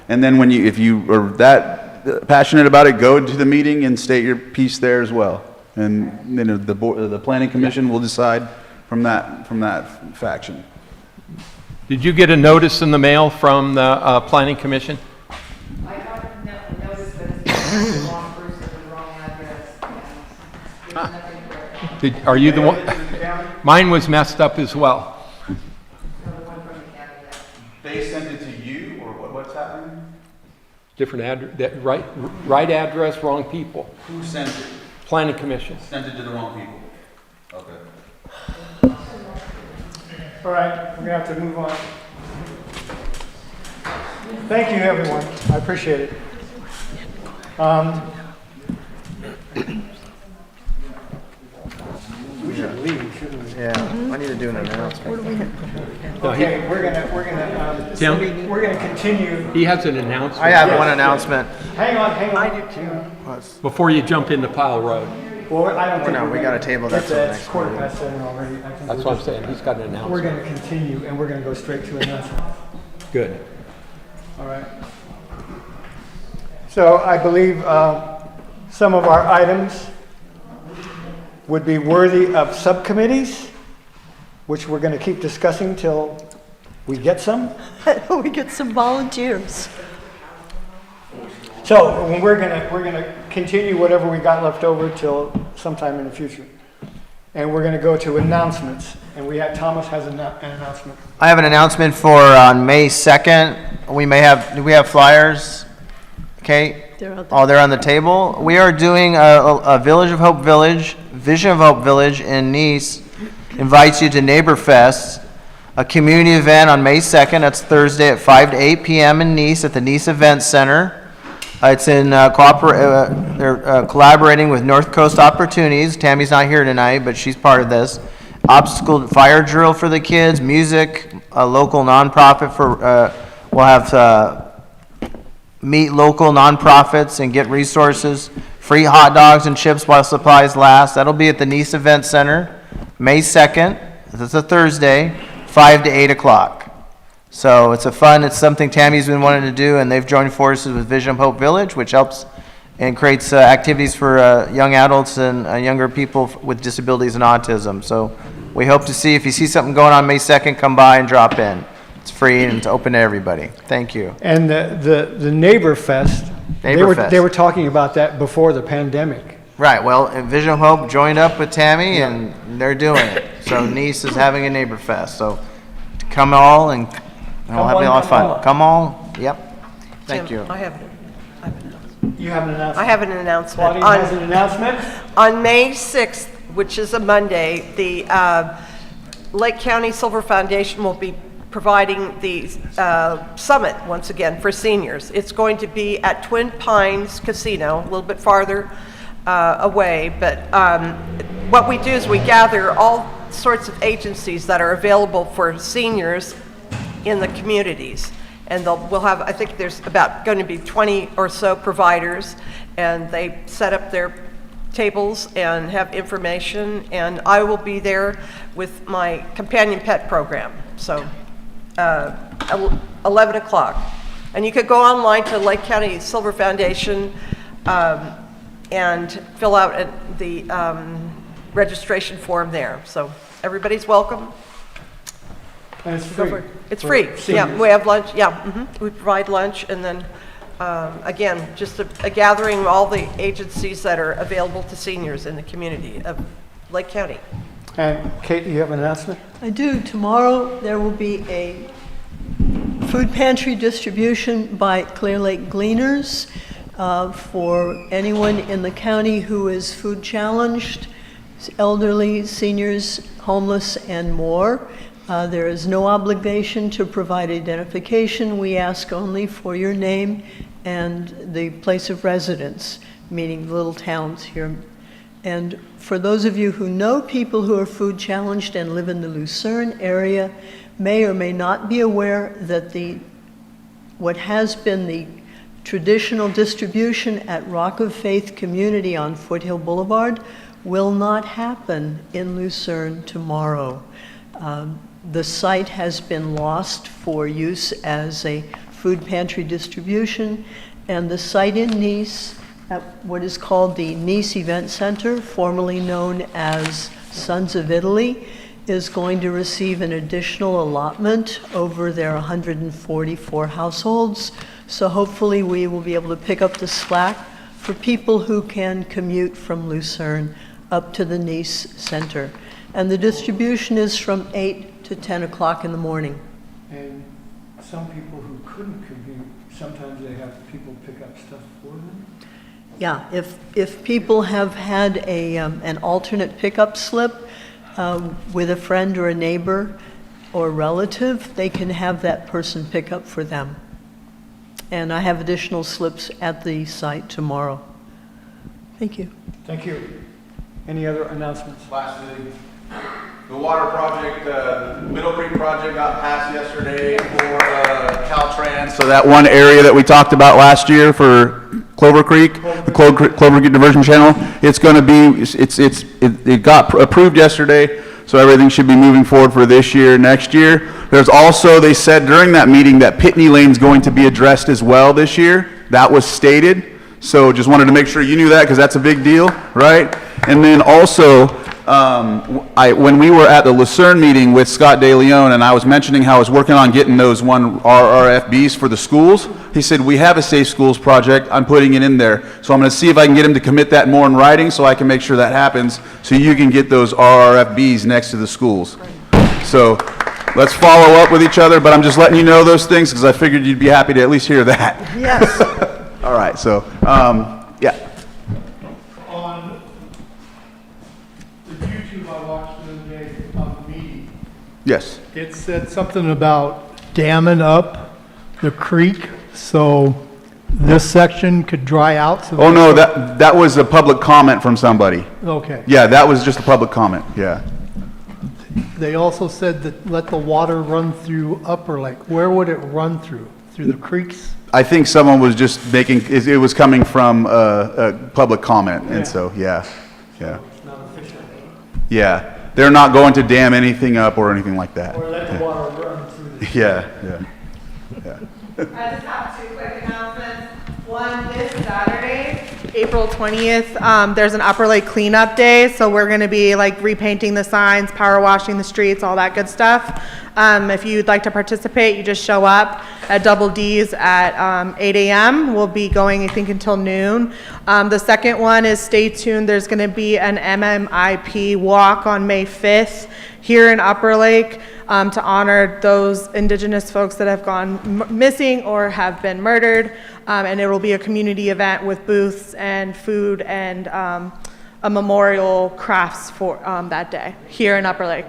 And then if you are that passionate about it, go to the meeting and state your piece there as well. And then the planning commission will decide from that faction. Did you get a notice in the mail from the planning commission? I got a notice that it's the wrong person with the wrong address. There's nothing there. Are you the one? Mine was messed up as well. They sent it to you, or what's happening? Different address, right address, wrong people. Who sent it? Planning commission. Sent it to the wrong people. Okay. All right, we're gonna have to move on. Thank you, everyone. I appreciate it. We should leave, shouldn't we? Yeah, I need to do an announcement. Okay, we're gonna continue. He has an announcement. I have one announcement. Hang on. I do too. Before you jump into Pile Road. Well, I don't think No, we gotta table that till next It's 7:15 already. I think That's what I'm saying. He's got an announcement. We're gonna continue, and we're gonna go straight to announcements. Good. All right. So I believe some of our items would be worthy of subcommittees, which we're going to keep discussing till we get some. We get some volunteers. So we're gonna continue whatever we got left over till sometime in the future, and we're going to go to announcements. And Thomas has an announcement. I have an announcement for on May 2nd. Do we have flyers? Okay. They're on the table. We are doing a Village of Hope Village, Vision of Hope Village in Nice invites you to Neighbor Fest, a community event on May 2nd. That's Thursday at 5 to 8 p.m. in Nice at the Nice Event Center. It's in they're collaborating with North Coast Opportunities. Tammy's not here tonight, but she's part of this. Obstacle fire drill for the kids, music, a local nonprofit we'll have meet local nonprofits and get resources, free hot dogs and chips while supplies last. That'll be at the Nice Event Center, May 2nd. It's a Thursday, 5 to 8 o'clock. So it's something Tammy's been wanting to do, and they've joined forces with Vision of Hope Village, which helps and creates activities for young adults and younger people with disabilities and autism. So we hope to see, if you see something going on May 2nd, come by and drop in. It's free and it's open to everybody. Thank you. And the Neighbor Fest, they were talking about that before the pandemic. Right, well, Vision of Hope joined up with Tammy and they're doing it. So Nice is having a Neighbor Fest. So come all and we'll have a lot of fun. Come all, yep. Thank you. I have You have an announcement? I have an announcement. Claudia has an announcement? On May 6th, which is a Monday, the Lake County Silver Foundation will be providing the summit once again for seniors. It's going to be at Twin Pines Casino, a little bit farther away, but what we do is we gather all sorts of agencies that are available for seniors in the communities. And we'll have, I think there's going to be 20 or so providers, and they set up their tables and have information, and I will be there with my companion pet program. So 11 o'clock. And you could go online to Lake County Silver Foundation and fill out the registration form there. So everybody's welcome. And it's free. It's free. Yeah, we have lunch. Yeah, we provide lunch, and then again, just a gathering of all the agencies that are available to seniors in the community of Lake County. And Kate, you have an announcement? I do. Tomorrow there will be a food pantry distribution by Clear Lake Gleaners for anyone in the county who is food challenged, elderly, seniors, homeless, and more. There is no obligation to provide identification. We ask only for your name and the place of residence, meaning little towns here. And for those of you who know people who are food challenged and live in the Lucerne area, may or may not be aware that what has been the traditional distribution at Rock of Faith Community on Foothill Boulevard will not happen in Lucerne tomorrow. The site has been lost for use as a food pantry distribution, and the site in Nice, at what is called the Nice Event Center, formerly known as Sons of Italy, is going to receive an additional allotment over their 144 households. So hopefully we will be able to pick up the slack for people who can commute from Lucerne up to the Nice Center. And the distribution is from 8 to 10 o'clock in the morning. And some people who couldn't commute, sometimes they have people pick up stuff for them? Yeah, if people have had an alternate pickup slip with a friend or a neighbor or relative, they can have that person pick up for them. And I have additional slips at the site tomorrow. Thank you. Thank you. Any other announcements? Lastly, the water project, the Middle Creek project got passed yesterday for Caltrans. So that one area that we talked about last year for Clover Creek, the Clover Creek Diversion Channel, it's going to be, it got approved yesterday, so everything should be moving forward for this year, next year. There's also, they said during that meeting that Pitney Lane's going to be addressed as well this year. That was stated. So just wanted to make sure you knew that because that's a big deal, right? And then also, when we were at the Lucerne meeting with Scott De Leon and I was mentioning how I was working on getting those RRFBs for the schools, he said, we have a Safe Schools project, I'm putting it in there. So I'm going to see if I can get him to commit that more in writing so I can make sure that happens so you can get those RRFBs next to the schools. So let's follow up with each other, but I'm just letting you know those things because I figured you'd be happy to at least hear that. Yes. All right, so, yeah. On the YouTube I watched the other day of the meeting, Yes. it said something about damming up the creek so this section could dry out. So Oh, no, that was a public comment from somebody. Okay. Yeah, that was just a public comment, yeah. They also said that let the water run through Upper Lake. Where would it run through? Through the creeks? I think someone was just making, it was coming from a public comment, and so, yeah. Yeah, they're not going to dam anything up or anything like that. Or let the water run through the... Yeah. I just have two quick announcements. One, this Saturday, April 20th, there's an Upper Lake cleanup day, so we're going to be like repainting the signs, power washing the streets, all that good stuff. If you'd like to participate, you just show up at Double D's at 8 a.m. We'll be going, I think, until noon. The second one is stay tuned. There's going to be an MMIP walk on May 5th here in Upper Lake to honor those Indigenous folks that have gone missing or have been murdered. And it will be a community event with booths and food and a memorial crafts for that day here in Upper Lake.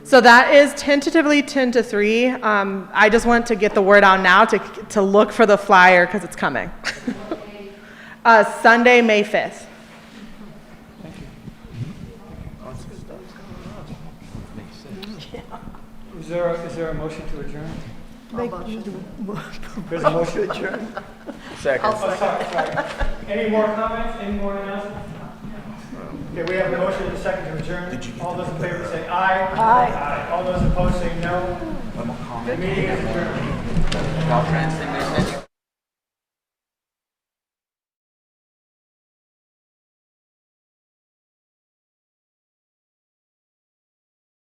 So that is tentatively 10 to 3. I just want to get the word out now to look for the flyer because it's coming. Sunday, May 5th. Is there a motion to adjourn? There's a I'll motion to adjourn. Second. Oh, sorry. Any more comments? Any more announcements? Okay, we have a motion and a second to adjourn. All those in favor say aye. Aye. All those opposed say no. The meeting is adjourned.